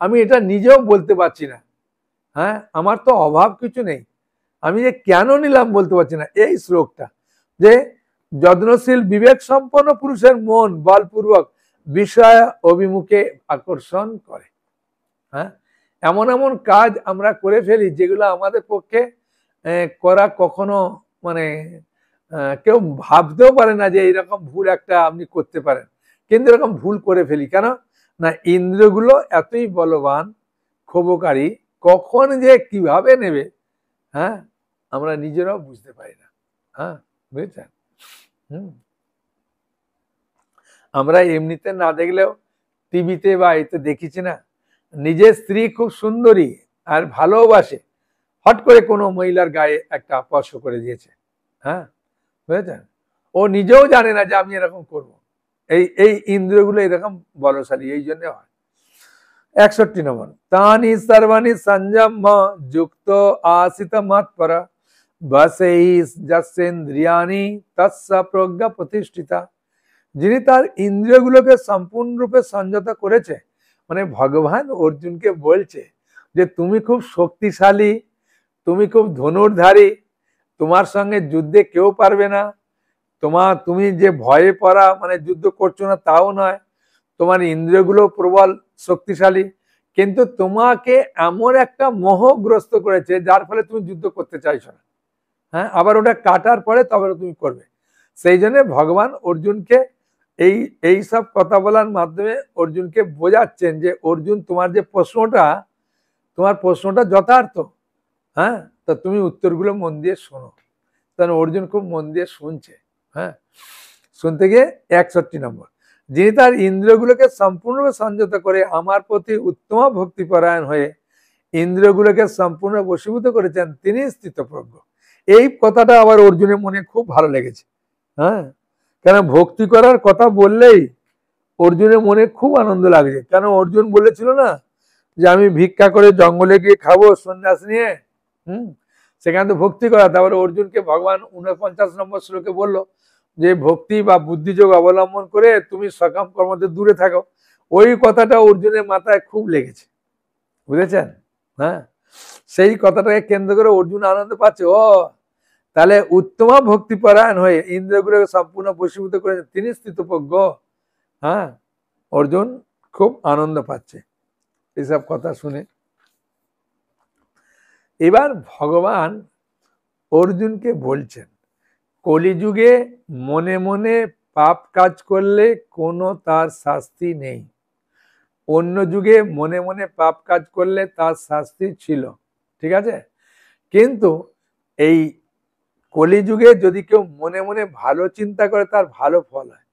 আমি এটা নিজেও বলতে পারছি না। হ্যাঁ, আমার তো অভাব কিছু নেই, আমি যে কেন নিলাম বলতে পারছি না। এই শ্লোকটা যে যত্নশীল বিবেক সম্পন্ন পুরুষের মন বলপূর্বক বিষয় অভিমুখে আকর্ষণ করে। হ্যাঁ, এমন এমন কাজ আমরা করে ফেলি যেগুলো আমাদের পক্ষে করা কখনো মানে কেউ ভাবতেও পারে না যে এইরকম ভুল একটা আপনি করতে পারেন, কিন্তু এরকম ভুল করে ফেলি কেন না, ইন্দ্রিয়গুলো এতই বলবান ক্ষোভকারী, কখন যে কিভাবে নেবে, হ্যাঁ, আমরা নিজেরাও বুঝতে পারি না। হ্যাঁ, বুঝেছেন? আমরা এমনিতে না দেখলেও টিভিতে বা এতে দেখেছি না, নিজের স্ত্রী খুব সুন্দরী আর ভালোবাসে, হট করে কোনো মহিলার গায়ে একটা স্পর্শ করে দিয়েছে। হ্যাঁ, বুঝেছেন? ও নিজেও জানে না যে আমি এরকম করবো। এই ইন্দ্রিয়গুলো এরকম বলশালী, এই জন্য হয়। 61 নম্বর, তানি সর্বাণি সংযম যুক্ত আসিত মাৎপর বসেই যস্যেন্দ্রিয়াণি তস্য প্রজ্ঞা প্রতিষ্ঠিতা। যিনি তার ইন্দ্রিয়গুলোকে সম্পূর্ণরূপে সংযত করেছে, মানে ভগবান অর্জুনকে বলছে যে তুমি খুব শক্তিশালী, তুমি খুব ধনুর্ধারী, তোমার সঙ্গে যুদ্ধে কেউ পারবে না, তুমি যে ভয়ে পড়া মানে যুদ্ধ করছো না তাও নয়, তোমার ইন্দ্রিয়গুলো প্রবল শক্তিশালী, কিন্তু তোমাকে এমন একটা মোহগ্রস্ত করেছে যার ফলে তুমি যুদ্ধ করতে চাইছো না। হ্যাঁ, আবার ওটা কাটার পরে তবে তুমি করবে। সেই জন্য ভগবান অর্জুনকে এই এই সব কথা বলার মাধ্যমে অর্জুনকে বোঝাচ্ছেন যে অর্জুন তোমার যে প্রশ্নটা, তোমার প্রশ্নটা যথার্থ, হ্যাঁ, তা তুমি উত্তরগুলো মন দিয়ে শোনো। তাহলে অর্জুন খুব মন দিয়ে শুনছে। হ্যাঁ, শুনতে গিয়ে 61 নম্বর, যিনি তার ইন্দ্রিয়গুলোকে সম্পূর্ণভাবে সংযত করে আমার প্রতি উত্তম ভক্তিপরায়ণ হয়ে ইন্দ্রিয়গুলোকে সম্পূর্ণ বশীভূত করেছেন, তিনি স্থিতপ্রজ্ঞ। এই কথাটা আবার অর্জুনের মনে খুব ভালো লেগেছে। হ্যাঁ, কেন ভক্তি করার কথা বললেই অর্জুনের মনে খুব আনন্দ লাগছে। কেন অর্জুন বলেছিল না যে আমি ভিক্ষা করে জঙ্গলে গিয়ে খাবো সন্ন্যাস নিয়ে। সেখানে তো ভক্তি করা। তারপরে অর্জুনকে ভগবান 49 নম্বর শ্লোকে বলল যে ভক্তি বা বুদ্ধিযোগ অবলম্বন করে তুমি সকাম কর্মতে দূরে থাকো। ওই কথাটা অর্জুনের মাথায় খুব লেগেছে, বুঝেছেন? হ্যাঁ, সেই কথাটাকে কেন্দ্র করে অর্জুন আনন্দ পাচ্ছে। ও তাহলে উত্তম ভক্তিপরায়ণ হয়ে ইন্দ্রিয়গুলোকে সম্পূর্ণ বশীভূত করেছে, তিনি স্থিতপ্রজ্ঞ। হ্যাঁ, অর্জুন খুব আনন্দ পাচ্ছে এসব কথা শুনে। এবার ভগবান অর্জুনকে বলছেন, কলিযুগে মনে মনে পাপ কাজ করলে কোনো তার শাস্তি নেই। অন্য যুগে মনে মনে পাপ কাজ করলে তার শাস্তি ছিল, ঠিক আছে? কিন্তু এই কলিযুগে যদি কেউ মনে মনে ভালো চিন্তা করে তার ভালো ফল হয়।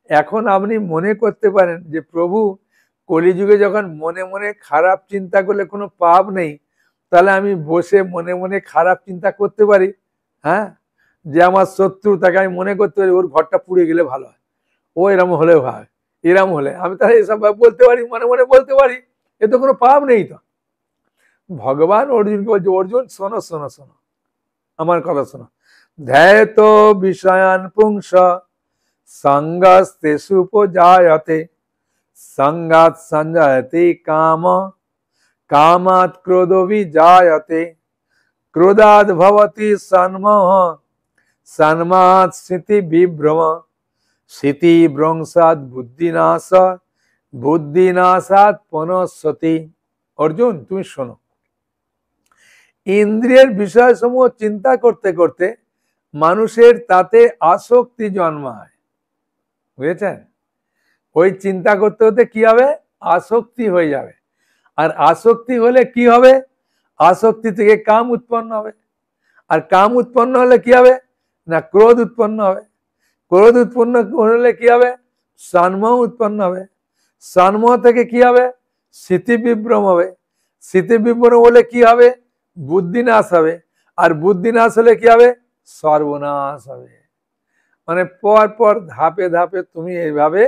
এখন আপনি মনে করতে পারেন যে প্রভু কলিযুগে যখন মনে মনে খারাপ চিন্তা করলে কোনো পাপ নেই, তাহলে আমি বসে মনে মনে খারাপ চিন্তা করতে পারি। হ্যাঁ, যে আমার শত্রু তাকে আমি মনে করতে পারি ওর ঘরটা পুড়ে গেলে ভালো হয়, ও এরম হলে ভাই, এরম হলে আমি তাহলে এসব বলতে পারি, মনে মনে বলতে পারি, এ তো কোনো পাপ নেই। তো ভগবান অর্জুনকে বলছে, অর্জুন শোনো শোনো শোনো, আমার কথা শোনো। ধ্যায়ত বিষয়ান পুংস সঙ্গস্তেষু উপজায়তে সঙ্গাৎ সঞ্জায়তে কাম কামাৎ ক্রোধো বিজায়তে ক্রোধাৎ ভবতি সন্মোহ সন্মাৎ স্মৃতি বিভ্রম স্মৃতি ভ্রংসাৎ বুদ্ধিনাশ বুদ্ধিনাশাৎ পুনঃসতি। অর্জুন তুমি শোনো, ইন্দ্রিয়ের বিষয়সমূহ চিন্তা করতে করতে মানুষের তাতে আসক্তি জন্মায়, বুঝেছেন? ওই চিন্তা করতে করতে কি হবে? আসক্তি হয়ে যাবে। আর আসক্তি হলে কি হবে? আসক্তি থেকে কাম উৎপন্ন হবে। আর কাম উৎপন্ন হলে কি হবে? না ক্রোধ উৎপন্ন হবে। ক্রোধ উৎপন্ন হলে কি হবে? সন্মোহ উৎপন্ন হবে। সন্মোহ থেকে কি হবে? স্মৃতি বিভ্রম হবে। স্মৃতি বিভ্রম হলে কি হবে? বুদ্ধি নাশ হবে। আর বুদ্ধি নাশ হলে কি হবে? সর্বনাশ হবে। মানে পর পর ধাপে ধাপে তুমি এইভাবে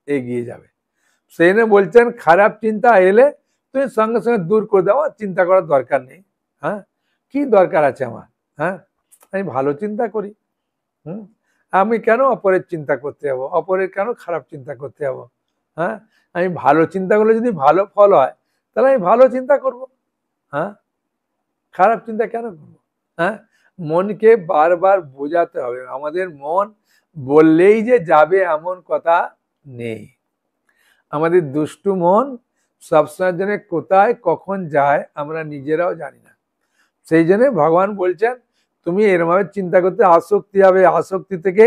এগিয়ে যাবে। সেই জন্য বলছেন খারাপ চিন্তা এলে তুমি সঙ্গে সঙ্গে দূর করে দাও, চিন্তা করার দরকার নেই। হ্যাঁ, কি দরকার আছে আমার? হ্যাঁ, আমি ভালো চিন্তা করি। আমি কেন অপরের চিন্তা করতে যাবো? অপরের কেন খারাপ চিন্তা করতে যাবো? হ্যাঁ, আমি ভালো চিন্তা করলে যদি ভালো ফল হয় তাহলে আমি ভালো চিন্তা করব। হ্যাঁ, খারাপ চিন্তা কেন করবো? হ্যাঁ, মনকে বারবার বোঝাতে হবে। আমাদের মন বললেই যে যাবে এমন কথা নেই। আমাদের দুষ্টু মন সবসময়ের জন্য কোথায় কখন যায় আমরা নিজেরাও জানি না। সেই জন্য ভগবান বলছেন তুমি এরভাবে চিন্তা করতে, আসক্তি হবে, আসক্তি থেকে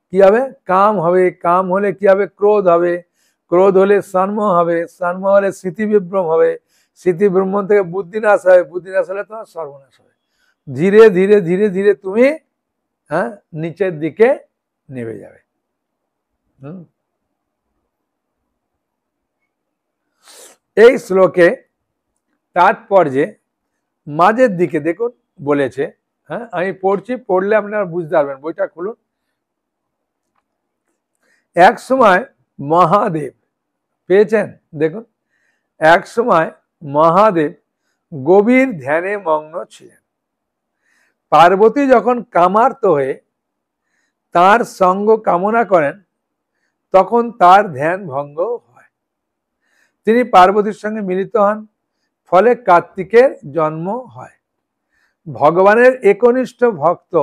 কি হবে? কাম হবে, কাম হলে কি হবে? ক্রোধ হবে, ক্রোধ হলে সন্মোহ হবে, সন্মোহ হলে স্মৃতি বিভ্রম হবে, স্মৃতি বিভ্রম থেকে বুদ্ধিনাশ হবে, বুদ্ধিনাশ হলে তোমার সর্বনাশ হবে। ধীরে ধীরে ধীরে ধীরে তুমি নিচের দিকে নেমে যাবে। এই শ্লোকে তাৎপর্যে মাঝের দিকে দেখুন বলেছে, হ্যাঁ আমি পড়ছি, পড়লে আপনারা বুঝতে পারবেন। বইটা খুলুন। এক সময় মহাদেব, পেয়েছেন? দেখুন, এক সময় মহাদেব গভীর ধ্যানে মগ্ন ছিলেন। পার্বতী যখন কামার্ত হয়ে তার সঙ্গ কামনা করেন তখন তার ধ্যান ভঙ্গ হয়। তিনি পার্বতীর সঙ্গে মিলিত হন, ফলে কার্তিকের জন্ম হয়। ভগবানের একনিষ্ঠ ভক্ত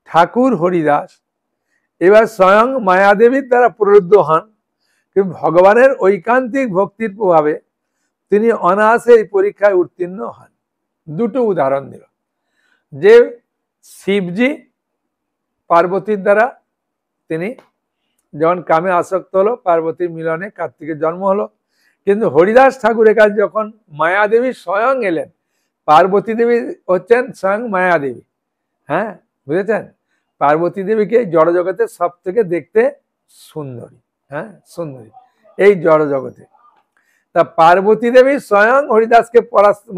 ঠাকুর হরিদাস এবার স্বয়ং মায়াদেবীর দ্বারা প্ররুদ্ধ হন, কিন্তু ভগবানের ঐকান্তিক ভক্তির প্রভাবে তিনি অনায়াসে এই পরীক্ষায় উত্তীর্ণ হন। দুটো উদাহরণ দিল, যে শিবজি পার্বতীর দ্বারা তিনি যখন কামে আসক্ত হলো, পার্বতীর মিলনে কার্তিকের জন্ম হলো। কিন্তু হরিদাস ঠাকুরের কাছে যখন মায়াদেবী স্বয়ং এলেন, পার্বতী দেবী হচ্ছেন স্বয়ং মায়াদেবী, হ্যাঁ বুঝেছেন? পার্বতী দেবীকে জড়জগতে সব থেকে দেখতে সুন্দরী, হ্যাঁ সুন্দরী এই জড়জগতে। তা পার্বতী দেবী স্বয়ং হরিদাসকে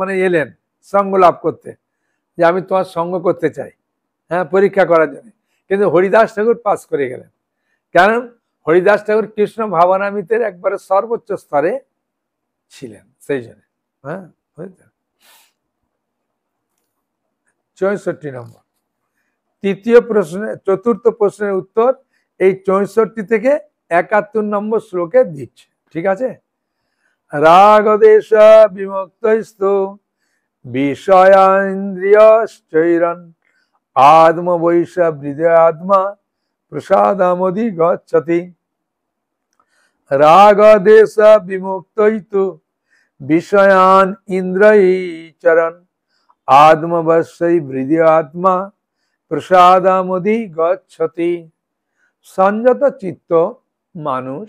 মানে এলেন সঙ্গ লাভ করতে, যে আমি তোমার সঙ্গ করতে চাই, হ্যাঁ পরীক্ষা করার জন্য। কিন্তু হরিদাস ঠাকুর পাস করে গেলেন, কারণ হরিদাস ঠাকুর কৃষ্ণ ভাবনামৃতের একবারে সর্বোচ্চ স্তরে ছিলেন, সেই জন্য। হ্যাঁ 64 নম্বর তৃতীয় প্রশ্নের, চতুর্থ প্রশ্নের উত্তর এই 64 থেকে 71 নম্বর শ্লোকে দিচ্ছে, ঠিক আছে? রাগদেশ বিমুক্তস্তু বিষয়েন্দ্রিয়শ্চৈরন আত্মবৈশা হৃদয়াত্মা প্রসাদামধি গচ্ছতি। রাগদেশ বিমুক্তস্তু বিষয়ান ইন্দ্রিয়চরণ আত্মবশ্যই হৃদয়াত্মা প্রসাদামধি গচ্ছতি। সংযত চিত্ত মানুষ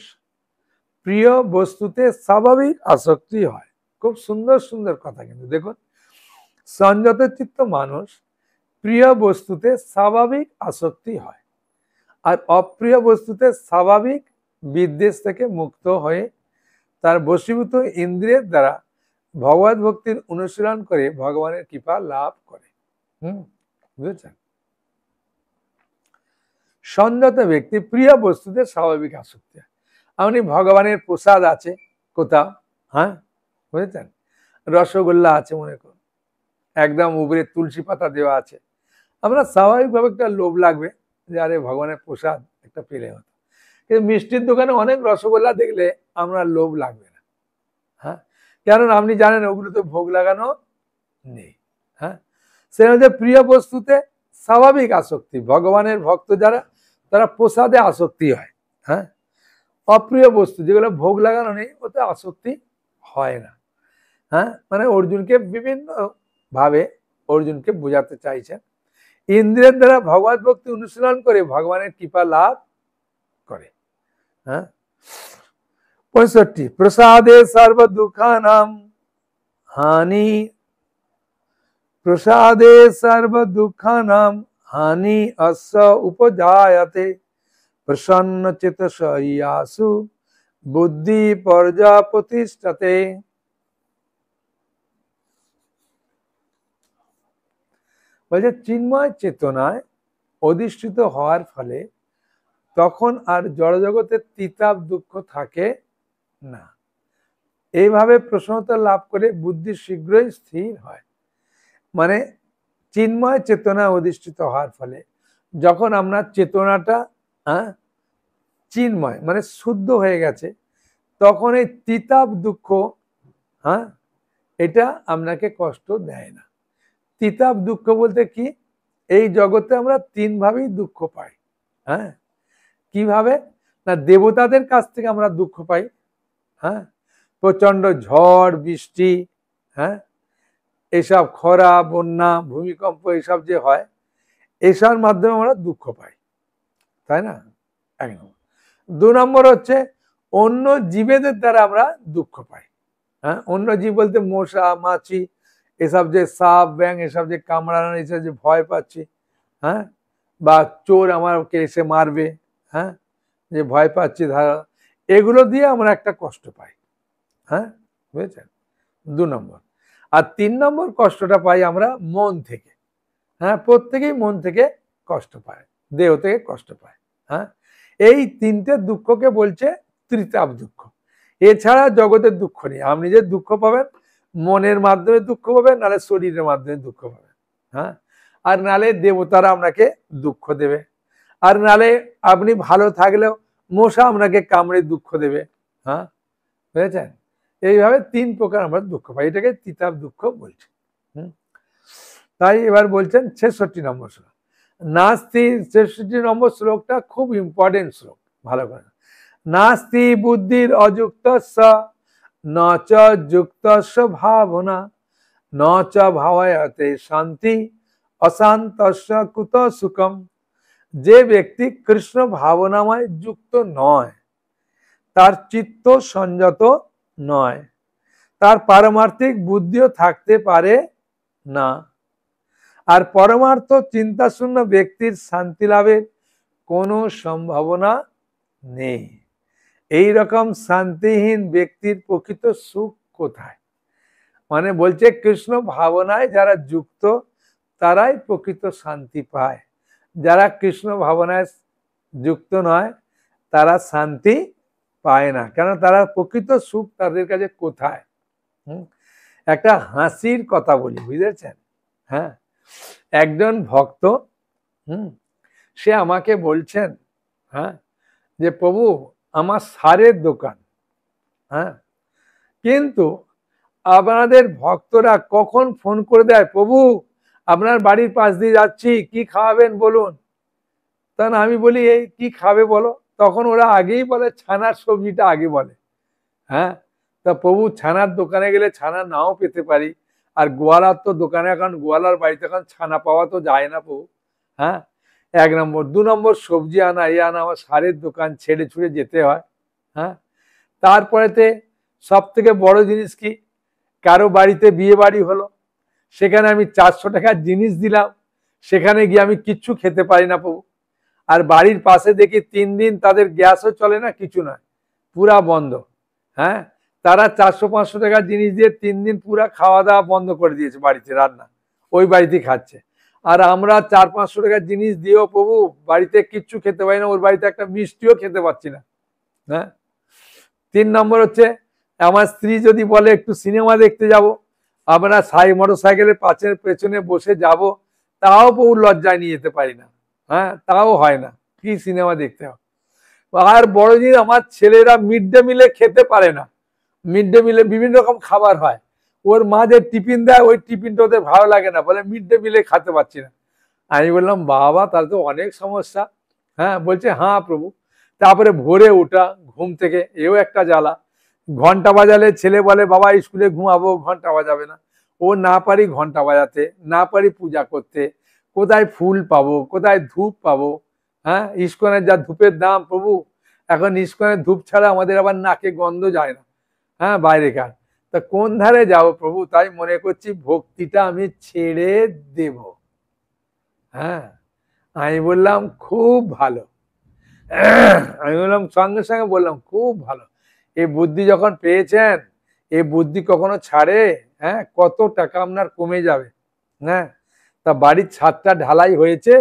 প্রিয় বস্তুতে স্বাভাবিক আসক্তি হয়। খুব সুন্দর সুন্দর কথা, কিন্তু দেখুন, সংযত চিত্ত মানুষ প্রিয় বস্তুতে স্বাভাবিক আসক্তি হয়, আর অপ্রিয় বস্তুতে স্বাভাবিক বিদ্বেষ থেকে মুক্ত হয়ে তার বশীভূত ইন্দ্রিয়ের দ্বারা ভগবত ভক্তির অনুশীলন করে ভগবানের কৃপা লাভ করে। বুঝেছেন? সংযত ব্যক্তি প্রিয় বস্তুতে স্বাভাবিক আসক্তি হয়। আপনি ভগবানের প্রসাদ আছে কোথাও, হ্যাঁ বুঝেছেন, রসগোল্লা আছে মনে করুন, একদম উপরে তুলসী পাতা দেওয়া আছে, আমরা স্বাভাবিকভাবে একটা লোভ লাগবে যে আরে ভগবানের প্রসাদ একটা পেলে হতো। কিন্তু মিষ্টির দোকানে অনেক রসগোল্লা দেখলে আমরা লোভ লাগবে না, হ্যাঁ, কারণ আপনি জানেন ওগুলোতে ভোগ লাগানো নেই। হ্যাঁ, সে হচ্ছে প্রিয় বস্তুতে স্বাভাবিক আসক্তি। ভগবানের ভক্ত যারা, তারা প্রসাদে আসক্তি হয়। হ্যাঁ, অপ্রিয় বস্তু যেগুলো ভোগ লাগানো নেই ওতে আসক্তি হয় না। হ্যাঁ, মানে অর্জুনকে বিভিন্ন ভাবে অর্জুনকে বোঝাতে চাইছেন, ইন্দ্রিয়ের দ্বারা ভগবত ভক্তি অনুশীলন করে ভগবানের কৃপা লাভ করে। হ্যাঁ 65 প্রসাদে সর্ব দুঃখানাম হানি, প্রসাদে সর্ব দুঃখানাম হানি অস্য উপজায়তে প্রসন্ন চিত্তস্যাসু বুদ্ধি পর্যাপ্রতিষ্ঠতে। বলছে চিন্ময় চেতনায় অধিষ্ঠিত হওয়ার ফলে তখন আর জড়জগতের তিতাব দুঃখ থাকে না। এইভাবে প্রসন্নতা লাভ করে বুদ্ধি শীঘ্রই স্থির হয়। মানে চিন্ময় চেতনা অধিষ্ঠিত হওয়ার ফলে যখন আমরা চেতনাটা চিন্ময় মানে শুদ্ধ হয়ে গেছে, তখন এই তিতাব দুঃখ এটা আপনাকে কষ্ট দেয় না। তিতাব দুঃখ বলতে কি, এই জগতে আমরা তিন ভাবেই দুঃখ পাই। হ্যাঁ, কিভাবে না, দেবতাদের কাছ থেকে আমরা দুঃখ পাই। হ্যাঁ, প্রচন্ড ঝড় বৃষ্টি, হ্যাঁ এসব খরা বন্যা ভূমিকম্প এসব যে হয়, এসব মাধ্যমে আমরা দুঃখ পাই, তাই না? এক নম্বর। 2 নম্বর হচ্ছে অন্য জীবেদের দ্বারা আমরা দুঃখ পাই। হ্যাঁ, অন্য জীব বলতে মশা মাছি এসব যে সাপ ব্যাং এসব যে কামড়ানো, এসব যে ভয় পাচ্ছি, হ্যাঁ, বা চোর আমাকে এসে মারবে, হ্যাঁ যে ভয় পাচ্ছি ধারা, এগুলো দিয়ে আমরা একটা কষ্ট পাই। হ্যাঁ বুঝেছেন? 2 নম্বর। আর 3 নম্বর কষ্টটা পাই আমরা মন থেকে। হ্যাঁ, প্রত্যেকেই মন থেকে কষ্ট পায়, দেহ থেকে কষ্ট পায়। হ্যাঁ, এই 3টে দুঃখকে বলছে ত্রিতাপ দুঃখ। এছাড়া জগতের দুঃখ নেই। আপনি যে দুঃখ পাবেন মনের মাধ্যমে দুঃখ পাবেন, নালে শরীরের মাধ্যমে দুঃখ পাবেন। হ্যাঁ, আর নালে দেবতারা আপনাকে দুঃখ দেবে, আর নালে আপনি ভালো থাকলেও মশা আপনাকে কামড়ে দুঃখ দেবে। হ্যাঁ বুঝেছেন? এইভাবে 3 প্রকার আমরা দুঃখ পাই, এটাকে তিতাব দুঃখ বলছে। তাই এবার বলছেন 66 নম্বর শ্লোক। নাস্তি, 66 নম্বর শ্লোকটা খুব ইম্পর্টেন্ট শ্লোক, ভালো করে। নাস্তি বুদ্ধির অযুক্তস্য ন চ যুক্তস্য ভাবনা ন চ ভাবয়তে শান্তি অশান্তস্য কুত সুখম। যে ব্যক্তি কৃষ্ণ ভাবনাময় যুক্ত নয়, তার চিত্ত সংযত নয়, তার পারমার্থিক বুদ্ধিও থাকতে পারে না। আর পরমার্থ চিন্তাশূন্য ব্যক্তির শান্তি লাভের কোনো সম্ভাবনা নেই। এই রকম শান্তিহীন ব্যক্তির প্রকৃত সুখ কোথায়? মানে বলছে কৃষ্ণ ভাবনায় যারা যুক্ত তারাই প্রকৃত শান্তি পায়, যারা কৃষ্ণ ভাবনায় যুক্ত নয় তারা শান্তি পায় না। কেন? তারা প্রকৃত সুখ তাদের কাছে কোথায়? একটা হাসির কথা বলি, বুঝেছেন? হ্যাঁ, একজন ভক্ত সে আমাকে বলছেন, হ্যাঁ, যে প্রভু আমার সারের দোকান, হ্যাঁ, কিন্তু আপনাদের ভক্তরা কখন ফোন করে দেয়, প্রভু আপনার বাড়ির পাশ দিয়ে যাচ্ছি, কি খাওয়াবেন বলুন। তখন আমি বলি এই কি খাবে বলো। তখন ওরা আগেই বলে ছানার সবজিটা আগে বলে। হ্যাঁ, তা প্রভু ছানার দোকানে গেলে ছানা নাও পেতে পারি, আর গোয়ালার তো দোকানে এখন গোয়ালার বাড়িতে এখন ছানা পাওয়া তো যায় না প্রভু। হ্যাঁ, 1 নম্বর। 2 নম্বর সবজি আনা এ আনা আমার সারের দোকান ছেড়ে ছুড়ে যেতে হয়। হ্যাঁ, তারপরেতে সব থেকে বড় জিনিস কি, কারো বাড়িতে বিয়ে বাড়ি হলো, সেখানে আমি 400 টাকার জিনিস দিলাম, সেখানে গিয়ে আমি কিচ্ছু খেতে পারি না প্রভু। আর বাড়ির পাশে দেখি 3 দিন তাদের গ্যাসও চলে না, কিছু নয়, পুরা বন্ধ। হ্যাঁ, তারা 400-500 টাকার জিনিস দিয়ে 3 দিন পুরা খাওয়া দাওয়া বন্ধ করে দিয়েছে, বাড়িতে রান্না ওই বাড়িতেই খাচ্ছে। আর আমরা 400-500 টাকার জিনিস দিয়েও প্রভু বাড়িতে কিচ্ছু খেতে পারি না, ওর বাড়িতে একটা মিষ্টিও খেতে পাচ্ছি না। হ্যাঁ, 3 নম্বর হচ্ছে আমার স্ত্রী যদি বলে একটু সিনেমা দেখতে যাব, আমরা মোটরসাইকেলের পেছনে বসে যাব, তাও প্রভু লজ্জায় নিয়ে যেতে পারি না। হ্যাঁ, তাও হয় না, কি সিনেমা দেখতে হবে। আর বড় জিনিস, আমার ছেলেরা মিড ডে মিলে খেতে পারে না। মিড ডে মিলে বিভিন্ন রকম খাবার হয়, ওর মা যে টিফিন দেয় ওই টিফিনটা ওদের ভালো লাগে না, বলে মিড ডে মিলে খেতে পারছি না। আমি বললাম বাবা তার তো অনেক সমস্যা। হ্যাঁ, বলছে হ্যাঁ প্রভু। তারপরে ভোরে ওঠা ঘুম থেকে, এও একটা জ্বালা। ঘন্টা বাজালে ছেলে বলে বাবা স্কুলে ঘুমাবো, ঘন্টা বাজাবে না। ও না পারি ঘন্টা বাজাতে, না পারি পূজা করতে, কোথায় ফুল পাবো, কোথায় ধূপ পাবো। হ্যাঁ, ইস্কনের যা ধূপের দাম প্রভু, এখন ইস্কনের ধূপ ছাড়া আমাদের আবার নাকে গন্ধ যায় না। হ্যাঁ, বাইরেকার। তা কোন ধারে যাবো প্রভু? তাই মনে করছি ভক্তিটা আমি ছেড়ে দেব। হ্যাঁ, আমি বললাম খুব ভালো। আমি বললাম সঙ্গে সঙ্গে বললাম খুব ভালো, এই বুদ্ধি যখন পেয়েছেন, এই বুদ্ধি কখনো ছাড়ে? হ্যাঁ, কত টাকা আপনার কমে যাবে। হ্যাঁ, তা বাড়ির ছাদটা ঢালাই হয়েছে?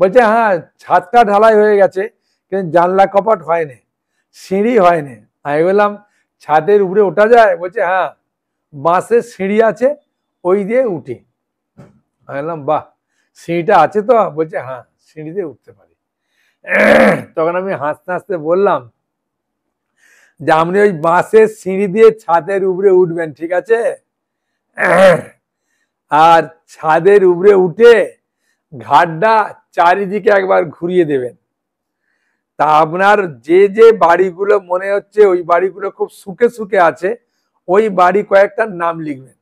বলছে হ্যাঁ ছাদটা ঢালাই হয়ে গেছে, কিন্তু জানলা কপাট হয়নি, সিঁড়ি হয়নি। আমি বললাম ছাদের উপরে ওঠা যায়? বলছে হ্যাঁ, বাঁশের সিঁড়ি আছে, ওই দিয়ে উঠি। আমি বললাম বাহ, সিঁড়িটা আছে তো? বলছে হ্যাঁ, সিঁড়ি দিয়ে উঠতে পারি। তখন আমি হাসতে হাসতে বললাম যে আপনি ওই বাঁশের সিঁড়ি দিয়ে ছাদের উপরে উঠবেন, ঠিক আছে? আর ছাদের উপরে উঠে ঘাটটা চারিদিকে একবার ঘুরিয়ে দেবেন। তা আপনার যে যে বাড়িগুলো মনে হচ্ছে ওই বাড়িগুলো খুব সুখে সুখে আছে, ওই বাড়ি কয়েকটার নাম লিখবেন।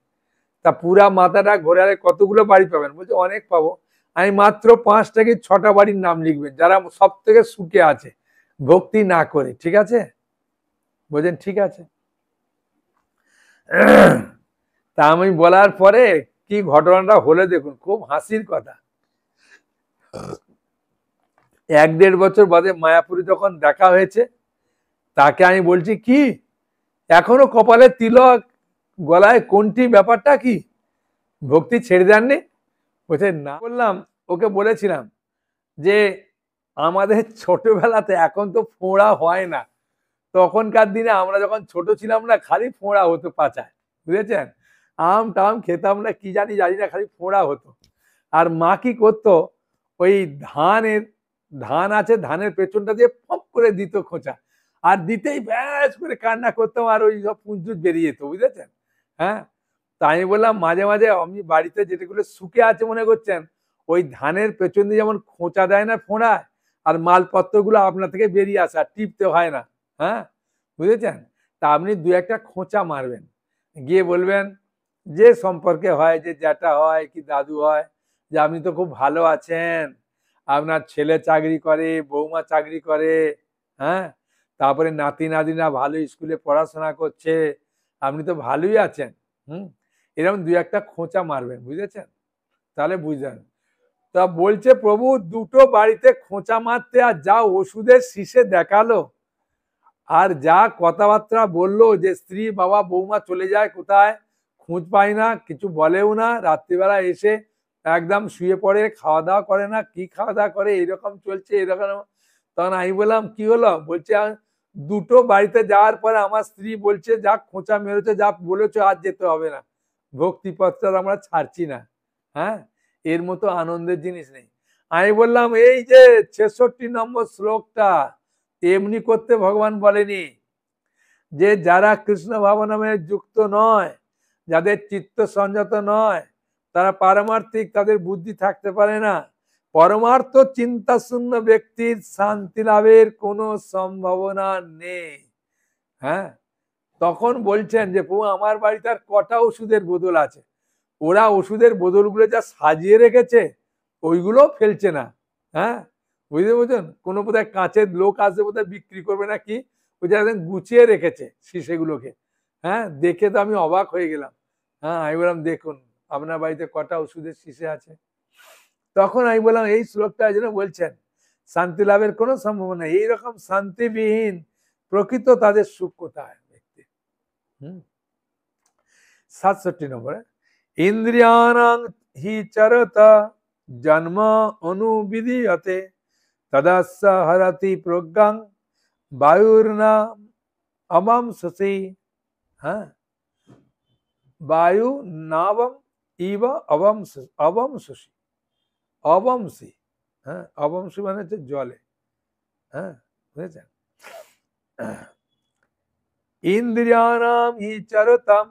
তা পুরা মাথাটা ঘোরালে কতগুলো বাড়ি পাবেন? বলছে অনেক পাবো। আমি মাত্র 5টা কি 6টা বাড়ির নাম লিখবেন যারা সব থেকে সুখে আছে ভক্তি না করে, ঠিক আছে? বলছেন ঠিক আছে। তা আমি বলার পরে কি ঘটনাটা হলে দেখুন, খুব হাসির কথা। 1-1.5 বছর বাদে মায়াপুরে যখন দেখা হয়েছে, তাকে আমি বলছি কি এখনো কপালে তিলক, গলায় কোনটি, ব্যাপারটা কি, ভক্তি ছেড়ে দেননি? বলছে না। বললাম ওকে বলেছিলাম যে আমাদের ছোটবেলাতে, এখন তো ফোঁড়া হয় না, তখনকার দিনে আমরা যখন ছোট ছিলাম না, খালি ফোঁড়া হতো পাচায়, বুঝেছেন? আম টাম খেতাম না, কি জানি না, খালি ফোঁড়া হতো। আর মা কি করতো, ওই ধান আছে, ধানের পেছনটা দিয়ে ফপ করে দিত খোঁচা, আর দিতেই ব্যাস করে কান্না করতাম, আর ওই সব পুঁজুজ বেরিয়ে যেত, বুঝেছেন? হ্যাঁ, তা আমি বললাম মাঝে মাঝে আমি বাড়িতে যেগুলো শুকে আছে মনে করছেন, ওই ধানের পেছন দিয়ে যেমন খোঁচা দেয় না ফোঁড়ায়, আর মালপত্রগুলো আপনা থেকে বেরিয়ে আসে, আর টিপতে হয় না। হ্যাঁ, বুঝেছেন? তা আপনি 2-1টা খোঁচা মারবেন, গিয়ে বলবেন যে সম্পর্কে হয়, যে জ্যাঠা হয় কি দাদু হয়, যে আপনি তো খুব ভালো আছেন, আপনার ছেলে চাকরি করে, বৌমা চাকরি করে, হ্যাঁ, তারপরে নাতি নাতিনা ভালো স্কুলে পড়াশোনা করছে, আপনি তো ভালোই আছেন। এরকম দুই একটা খোঁচা মারবেন, বুঝেছেন? তাহলে বুঝলেন। তা বলছে প্রভু দুটো বাড়িতে খোঁচা মারতে আর যা ওষুধের শীষে দেখালো আর যা কথাবার্তা বললো যে স্ত্রী বাবা বৌমা চলে যায় কোথায়, খোঁজ পায় না, কিছু বলেও না, রাত্রিবেলা এসে একদম শুয়ে পড়ে, খাওয়া দাওয়া করে না, কি খাওয়া দাওয়া করে, এরকম চলছে এরকম। তখন আমি বললাম কি হলো? বলছে দুটো বাড়িতে যাওয়ার পরে আমার স্ত্রী বলছে যা খোঁচা মেরেছে, যা বলেছো আর যেতে হবে না, ভক্তিপত্র আমরা ছাড়ছি না। হ্যাঁ, এর মতো আনন্দের জিনিস নেই। আমি বললাম এই যে ৬৬ নম্বর শ্লোকটা এমনি করতে ভগবান বলেনি, যে যারা কৃষ্ণ ভাবনামে যুক্ত নয়, যাদের চিত্ত সংযত নয়, তারা পারমার্থিক, তাদের বুদ্ধি থাকতে পারে না, পরমার্থ চিন্তা শূন্য ব্যক্তির শান্তি লাভের কোনো সম্ভাবনা নেই। হ্যাঁ, তখন বলছেন যে প্রভু আমার বাড়িতে আর কটা ওষুধের বোতল আছে, ওরা ওষুধের বোতলগুলো যা সাজিয়ে রেখেছে ওইগুলো ফেলছে না। হ্যাঁ, বুঝতে বলছেন, কোনো বোধহয় কাঁচের লোক আসবে বোধহয় বিক্রি করবে না কি, ওই যে একদম গুছিয়ে রেখেছে শিশেগুলোকে। হ্যাঁ, দেখে তো আমি অবাক হয়ে গেলাম। হ্যাঁ, আমি বললাম দেখুন আপনার বাড়িতে কটা ওষুধের শিশে আছে। তখন আমি বললাম এই শ্লোকটা যেন বলছেন শান্তি লাভের কোনো সম্ভাবনা, এইরকম শান্তিবিহীন প্রকৃত তাদের সুখ কোথায় ব্যক্তি। ৬৭ নম্বরে ইন্দ্রিয়াণাং হি চরত জন্ম অনুবিধীয়তে তদস্য হরতি প্রজ্ঞাং বায়ুর্না অবংসসি। হ্যাঁ, বায়ু নাবম ইব অবংসসি, অবংসি। হ্যাঁ, অবংসি মানে হচ্ছে জলে। হ্যাঁ, বুঝেছেন? ইন্দ্রিয়াণাম হি চরতম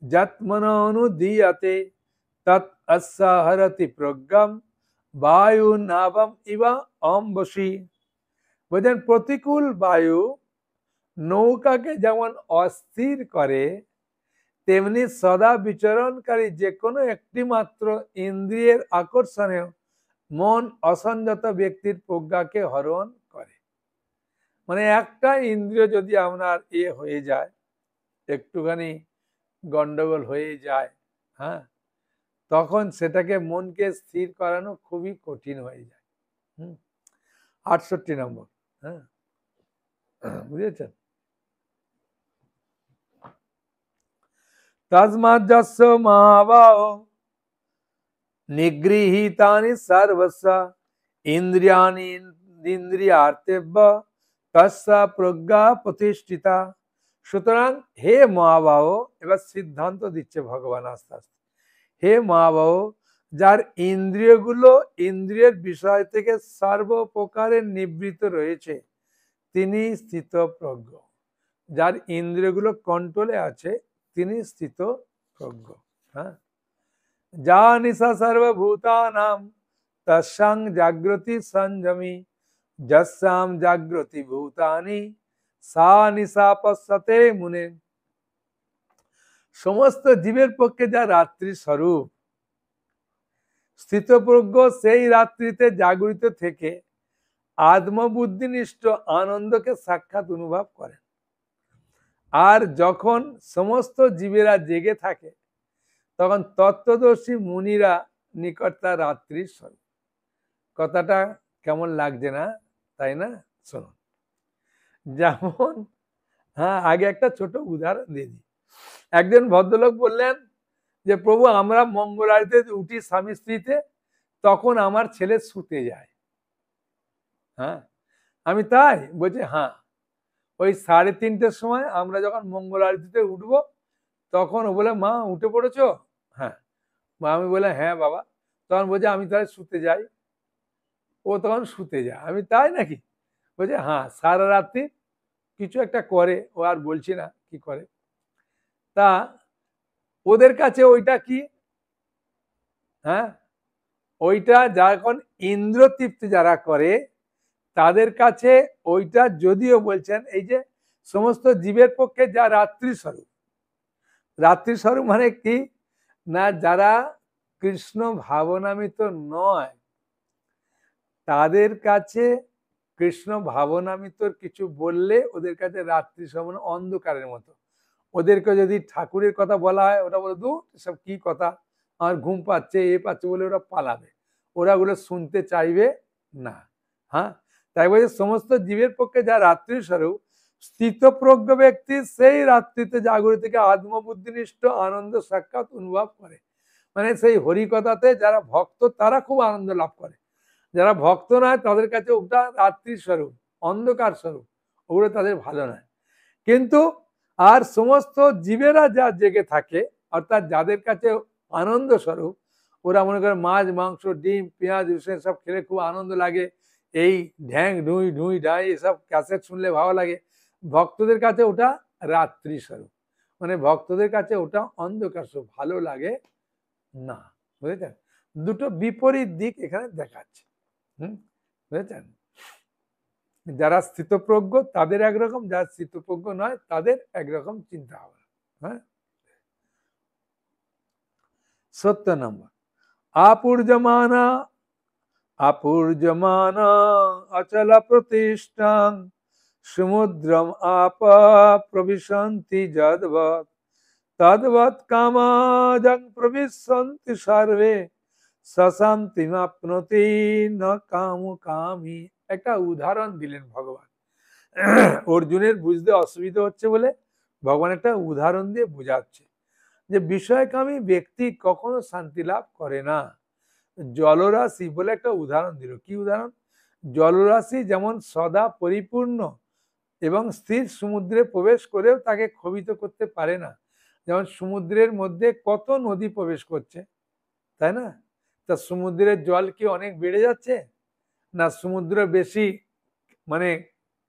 যৎমন অনুদীয়তে তৎ অস্য হরতি প্রজ্ঞাম বায়ু নাবম ইবা অম্বসি। বলছেন প্রতিকূল বায়ু নৌকাকে যেমন অস্থির করে, তেমনি সদা বিচরণকারী যে কোনো একটি মাত্র ইন্দ্রিয়ের আকর্ষণে মন অসংযত ব্যক্তির প্রজ্ঞাকে হরণ করে। মানে একটা ইন্দ্রিয় যদি আপনার হয়ে যায়, একটুখানি গন্ডগোল হয়ে যায়, হ্যাঁ, তখন সেটাকে মনকে স্থির করানো খুবই কঠিন হয়ে যায়। ৬৮ নম্বর। হ্যাঁ, বুঝেছেন? তস্মাৎ যস্য মহাবাহ নিগৃহীতানি সর্বস্ব ইন্দ্রিয়াণি ইন্দ্রিয়ার্থেভ্য তস্য প্রজ্ঞা প্রতিষ্ঠিতা। সুতরাং হে মহাবাহ, এবার সিদ্ধান্ত দিচ্ছে ভগবান আস্তে আস্তে, হে মহাবাহ, যার ইন্দ্রিয়গুলো ইন্দ্রিয়ের বিষয় থেকে সর্বপ্রকারে নিবৃত্ত রয়েছে তিনি স্থিতপ্রজ্ঞ। যার ইন্দ্রিয়গুলো কন্ট্রোলে আছে তিনি স্থিতপ্রজ্ঞ। হ্যাঁ, যা নিশা সর্বভূতানাম তস্যাং জাগ্রতি সংযমী যস্যাম জাগ্রতি ভূতানি সা নিশা পশ্যতে মুনে। সমস্ত জীবের পক্ষে যা রাত্রি স্বরূপ, স্থিতপ্রজ্ঞ সেই রাত্রিতে জাগরিত থেকে আত্মবুদ্ধিনিষ্ঠ আনন্দকে সাক্ষাৎ অনুভব করেন। আর যখন সমস্ত জীবেরা জেগে থাকে তখন তত্ত্বদর্শী মুনিরা নিকট তার রাত্রির স্বরূপ। কথাটা কেমন লাগছে না, তাই না? শোনো, যেমন হ্যাঁ, আগে একটা ছোট উদাহরণ দিয়ে দিই। একজন ভদ্রলোক বললেন যে প্রভু আমরা মঙ্গল আরতিতে উঠি স্বামী স্ত্রীতে, তখন আমার ছেলে শুতে যায়। হ্যাঁ, আমি তাই বলছি, হ্যাঁ, ওই 3:30-র সময় আমরা যখন মঙ্গল আরতিতে উঠবো তখন ও বলে মা উঠে পড়েছো? হ্যাঁ। মা আমি বলে হ্যাঁ বাবা। তখন বলছে আমি তাহলে শুতে যাই। ও তখন শুতে যায়। আমি তাই নাকি? বলছে হ্যাঁ, সারা রাত্রি কিছু একটা করে, ও আর বলছি না কি করে। তা ওদের কাছে ওইটা কি? হ্যাঁ, ওইটা যখন ইন্দ্র তৃপ্তি যারা করে তাদের কাছে ওইটা, যদিও বলছেন এই যে সমস্ত জীবের পক্ষে যা রাত্রি স্বরূপ, রাত্রি স্বরূপ মানে কি না, যারা কৃষ্ণ ভাবনামিত নয় তাদের কাছে কৃষ্ণ ভাবনামিতর কিছু বললে ওদের কাছে রাত্রি সমান অন্ধকারের মতো। ওদেরকে যদি ঠাকুরের কথা বলা হয়, ওরা বলে দূর সব কি কথা, আমার ঘুম পাচ্ছে এ পাচ্ছে বলে ওরা পালাবে, ওরা ওগুলো শুনতে চাইবে না। হ্যাঁ, তাই বলছে সমস্ত জীবের পক্ষে যা রাত্রি স্বরূপ, স্থিতপ্রজ্ঞ ব্যক্তি সেই রাত্রিতে জাগরিত থেকে আত্মবুদ্ধিনিষ্ঠ আনন্দ সাক্ষাৎ অনুভব করে। মানে সেই হরিকথাতে যারা ভক্ত তারা খুব আনন্দ লাভ করে, যারা ভক্ত নয় তাদের কাছে ওটা রাত্রি স্বরূপ, অন্ধকার স্বরূপ, ওগুলো তাদের ভালো নয়। কিন্তু আর সমস্ত জীবেরা যা জেগে থাকে, অর্থাৎ যাদের কাছে আনন্দ স্বরূপ, ওরা মনে করে মাছ মাংস ডিম পেঁয়াজ সব খেলে খুব আনন্দ লাগে, এই ঢ্যাং ঢুই ঢুই ঢাই এসব ক্যাসেট শুনলে ভালো লাগে, ভক্তদের কাছে ওটা রাত্রি স্বরূপ, মানে ভক্তদের কাছে ওটা অন্ধকার স্বরূপ, ভালো লাগে না। বুঝেছেন, দুটো বিপরীত দিক এখানে দেখাচ্ছে। বুঝেছেন, যারা স্থিতপ্রজ্ঞ তাদের একরকম, যারা স্থিতপ্রজ্ঞ নয় তাদের একরকম চিন্তা ভাবনা। হ্যাঁ, 70 নম্বর, আপূর্যমানা আপূর্যমানা অচল প্রতিষ্ঠান সমুদ্রম আপ প্রবিশন্তি যদ্বৎ তদ্বৎ কামাজং প্রবিশন্তি সর্বে সশান্তিমাপ্নতি ন কামকামী। একটা উদাহরণ দিলেন ভগবান। অর্জুনের বুঝতে অসুবিধা হচ্ছে বলে ভগবান একটা উদাহরণ দিয়ে বোঝাচ্ছে যে বিষয়কামী ব্যক্তি কখনো শান্তি লাভ করে না। জলরাশি বলে একটা উদাহরণ দিল। কি উদাহরণ? জলরাশি যেমন সদা পরিপূর্ণ এবং স্থির সমুদ্রে প্রবেশ করেও তাকে ক্ষোভিত করতে পারে না। যেমন সমুদ্রের মধ্যে কত নদী প্রবেশ করছে, তাই না? তা সমুদ্রের জল কি অনেক বেড়ে যাচ্ছে না সমুদ্র বেশি মানে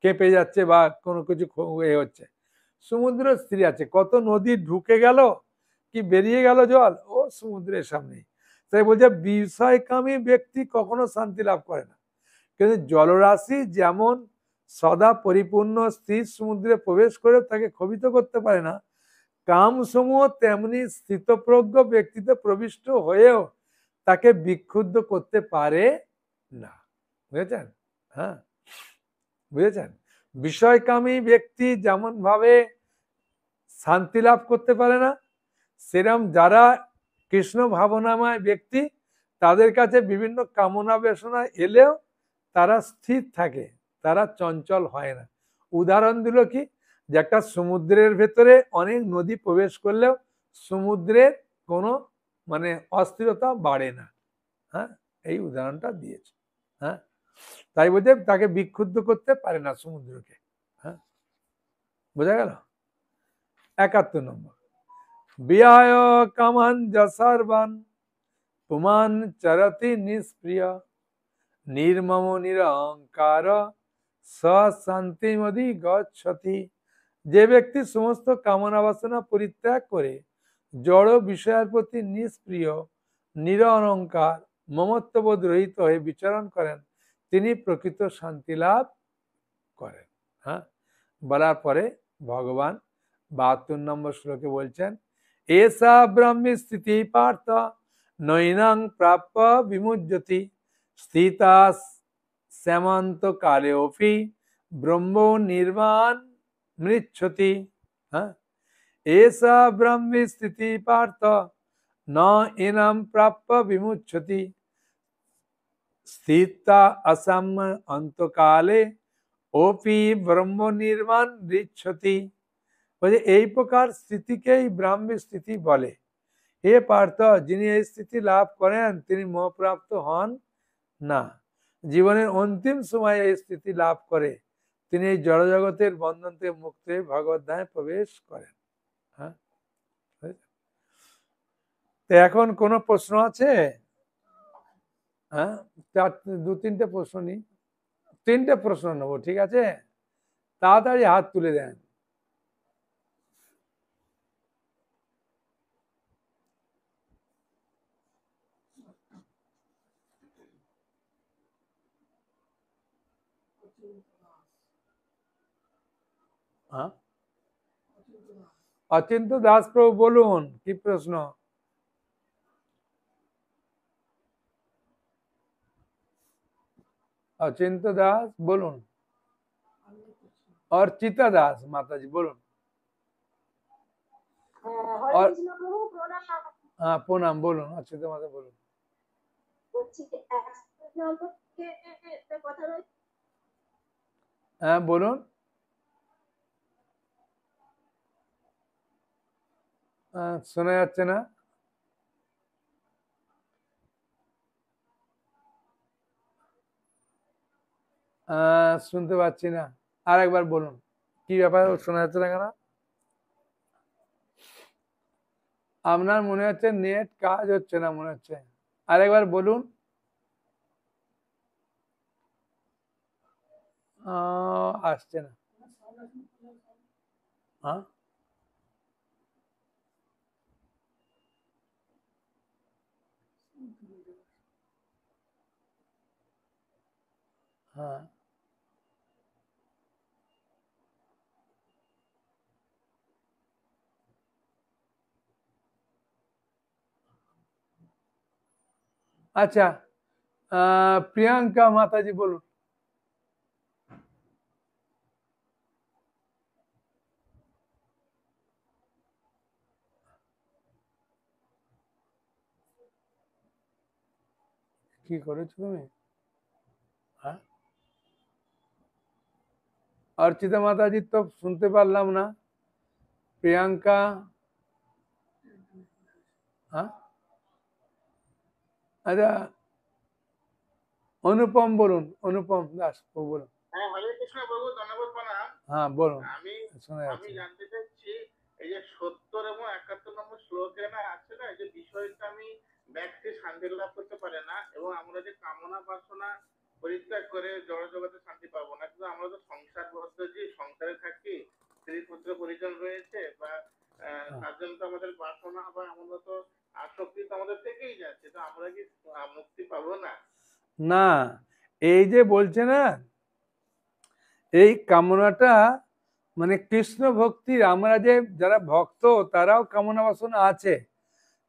কেঁপে যাচ্ছে বা কোনো কিছু হচ্ছে? সমুদ্র স্থির আছে। কত নদী ঢুকে গেল কি বেরিয়ে গেল জল, ও সমুদ্রের সামনে। তাই বলছে বিষয়কামী ব্যক্তি কখনো শান্তি লাভ করে না। কিন্তু জলরাশি যেমন সদা পরিপূর্ণ স্থির সমুদ্রে প্রবেশ করে তাকে ক্ষোভিত করতে পারে না, কাম সমূহ তেমনি স্থিতপ্রজ্ঞ ব্যক্তিতে প্রবিষ্ট হয়েও তাকে বিক্ষুব্ধ করতে পারে না। বুঝেছেন? হ্যাঁ, বুঝেছেন, বিষয়কামী ব্যক্তি যেমন ভাবে শান্তি লাভ করতে পারে না, সেরকম যারা কৃষ্ণ ভাবনাময় ব্যক্তি তাদের কাছে বিভিন্ন কামনা বাসনা এলেও তারা স্থির থাকে, তারা চঞ্চল হয় না। উদাহরণ দিল কি, যে একটা সমুদ্রের ভেতরে অনেক নদী প্রবেশ করলেও সমুদ্রের কোনো মানে অস্থিরতা বাড়ে না। হ্যাঁ, এই উদাহরণটা দিয়েছে। হ্যাঁ, তাই বলতে তাকে বিক্ষুব্ধ করতে পারে না সমুদ্রকে। হ্যাঁ, বোঝা গেল? 71 নম্বর, বিহায় কামান যসর্বান পুমান চরতি নিষ্প্রিয় নির্মম নিরহংকার শান্তিমধি গচ্ছতি। যে ব্যক্তি সমস্ত কামনা বাসনা পরিত্যাগ করে জড় বিষয়ের প্রতি নিষ্প্রিয় নিরহংকার মমত্ববোধ রহিত হয়ে বিচরণ করেন তিনি প্রকৃত শান্তি লাভ করেন। হ্যাঁ, বলার পরে ভগবান 72 নম্বর শ্লোকে বলছেন, এসা ব্রহ্মী স্থিতি পার্থ নৈনাং প্রাপ্য বিমুজ্যতি স্থিতা শ্যামন্ত কালে অপি ব্রহ্ম নির্বাণ মৃচ্ছতি। হ্যাঁ, এসা ব্রহ্মী স্থিতি পার্থ ন ইনাম প্রাপ্য বিমুচ্ছতি স্থিতা অসাম্য অন্তকালে অপি ব্রহ্ম নির্বাণ মৃচ্ছতি। বলছে এই প্রকার স্থিতিকেই ব্রাহ্মী স্থিতি বলে। হে পার্থ, যিনি এই স্থিতি লাভ করেন তিনি মোহপ্রাপ্ত হন না। জীবনের অন্তিম সময়ে এই স্থিতি লাভ করে তিনি এই জড়জগতের বন্ধন থেকে মুক্ত হয়ে ভগবত ধামে প্রবেশ করেন। হ্যাঁ, তো এখন কোনো প্রশ্ন আছে? হ্যাঁ, 2-3টে প্রশ্ন নিই, 3টে প্রশ্ন নেবো, ঠিক আছে? তাড়াতাড়ি হাত তুলে দেন। হ্যাঁ, অচিন্ত দাস প্রভু বলুন কি প্রশ্ন? অচিন্ত দাস বলুন। অর্চিতা দাস মাতাজি বলুন। হ্যাঁ প্রণাম বলুন, অর্চিতা মাতা বলুন। হ্যাঁ বলুন। শোনা যাচ্ছে না। শুনতে পাচ্ছি না, আর একবার বলুন। কি ব্যাপার, শোনা যাচ্ছে না কেন? আপনার মনে হচ্ছে নেট কাজ হচ্ছে না মনে হচ্ছে, আরেকবার বলুন। আসছে না। হ্যাঁ হ্যাঁ আচ্ছা, প্রিয়াঙ্কা মাতাজি বলুন। কি করেছো তুমি? হ্যাঁ অর্চিতা মাতাজি তো শুনতে পারলাম না। প্রিয়াঙ্কা, হ্যাঁ আচ্ছা অনুপম বলুন, অনুপম দাস বলুন। হ্যাঁ হরে কৃষ্ণ প্রভু, ধন্যবাদ প্রণাম। হ্যাঁ বলুন, আমি শোনা আমি যাচ্ছে। জানতে চাচ্ছি, এই যে 70 এবং 71 নম্বর শ্লোকে না আছে না, যে বিষয়টা আমি ব্যক্তি শান্তি লাভ করতে পারে না, এবং আমরা যে কামনা বাসনা পরিত্যাগ করে জড় জগতে শান্তি পাবো না, কিন্তু আমরা তো সংসারবদ্ধ, যে সংসারে থাকি, স্ত্রী পুত্র পরিজন রয়েছে, বা তার জন্য তো আমাদের বাসনা বা আমরা তো আসক্তি তো আমাদের থেকেই যাচ্ছে, তো আমরা কি মুক্তি পাবো না? না, এই যে বলছে না, এই কামনাটা মানে কৃষ্ণ ভক্তির, আমরা যে যারা ভক্ত তারাও কামনা বাসনা আছে,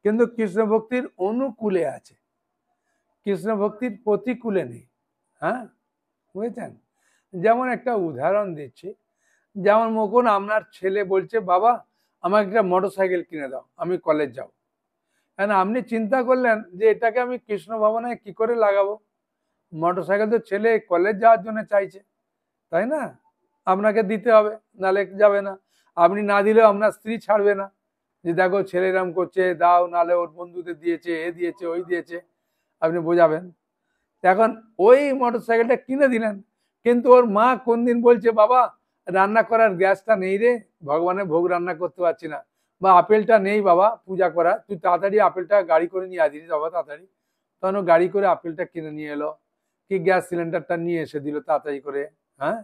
কিন্তু কৃষ্ণ ভক্তির অনুকূলে আছে, কৃষ্ণ ভক্তির প্রতিকূলে নেই। হ্যাঁ বুঝেছেন? যেমন একটা উদাহরণ দিচ্ছি, যেমন মকুন আপনার ছেলে বলছে বাবা আমাকে একটা মোটর সাইকেল কিনে দাও, আমি কলেজ যাব। কেন আপনি চিন্তা করলেন যে এটাকে আমি কৃষ্ণ ভাবনায় কি করে লাগাবো? মোটর সাইকেল তো ছেলে কলেজ যাওয়ার জন্য চাইছে, তাই না? আপনাকে দিতে হবে, নালে যাবে না। আপনি না দিলেও আপনার স্ত্রী ছাড়বে না, যে দেখো ছেলে এরম করছে, দাও, নালে ওর বন্ধুদের দিয়েছে, এ দিয়েছে, ওই দিয়েছে, আপনি বোঝাবেন। এখন ওই মোটর সাইকেলটা কিনে দিলেন, কিন্তু ওর মা কোন দিন বলছে বাবা রান্না করার গ্যাসটা নেই রে, ভগবানের ভোগ রান্না করতে পারছি না, বা আপেলটা নেই বাবা পূজা করা, তুই তাড়াতাড়ি আপেলটা গাড়ি করে নিয়ে আসিস বাবা তাড়াতাড়ি। তখন ও গাড়ি করে আপেলটা কিনে নিয়ে এলো, কি গ্যাস সিলিন্ডারটা নিয়ে এসে দিল তাড়াতাড়ি করে, হ্যাঁ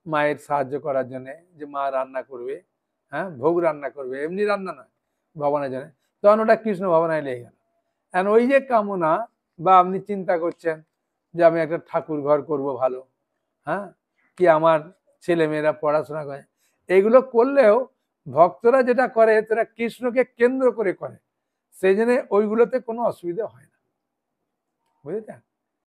মায়ের সাহায্য করার জন্য, যে মা রান্না করবে, হ্যাঁ ভোগ রান্না করবে, এমনি রান্না নয়, ভগবানের জন্য। তখন ওটা কৃষ্ণ ভাবনায় লেগে গেল। এখন ওই যে কামনা, বা আপনি চিন্তা করছেন যে আমি একটা ঠাকুর ঘর করব ভালো, হ্যাঁ কি আমার ছেলে মেয়েরা পড়াশোনা করে, এগুলো করলেও ভক্তরা যেটা করে তারা কৃষ্ণকে কেন্দ্র করে করে, সেই জন্য ওইগুলোতে কোনো অসুবিধা হয় না, বুঝেছেন?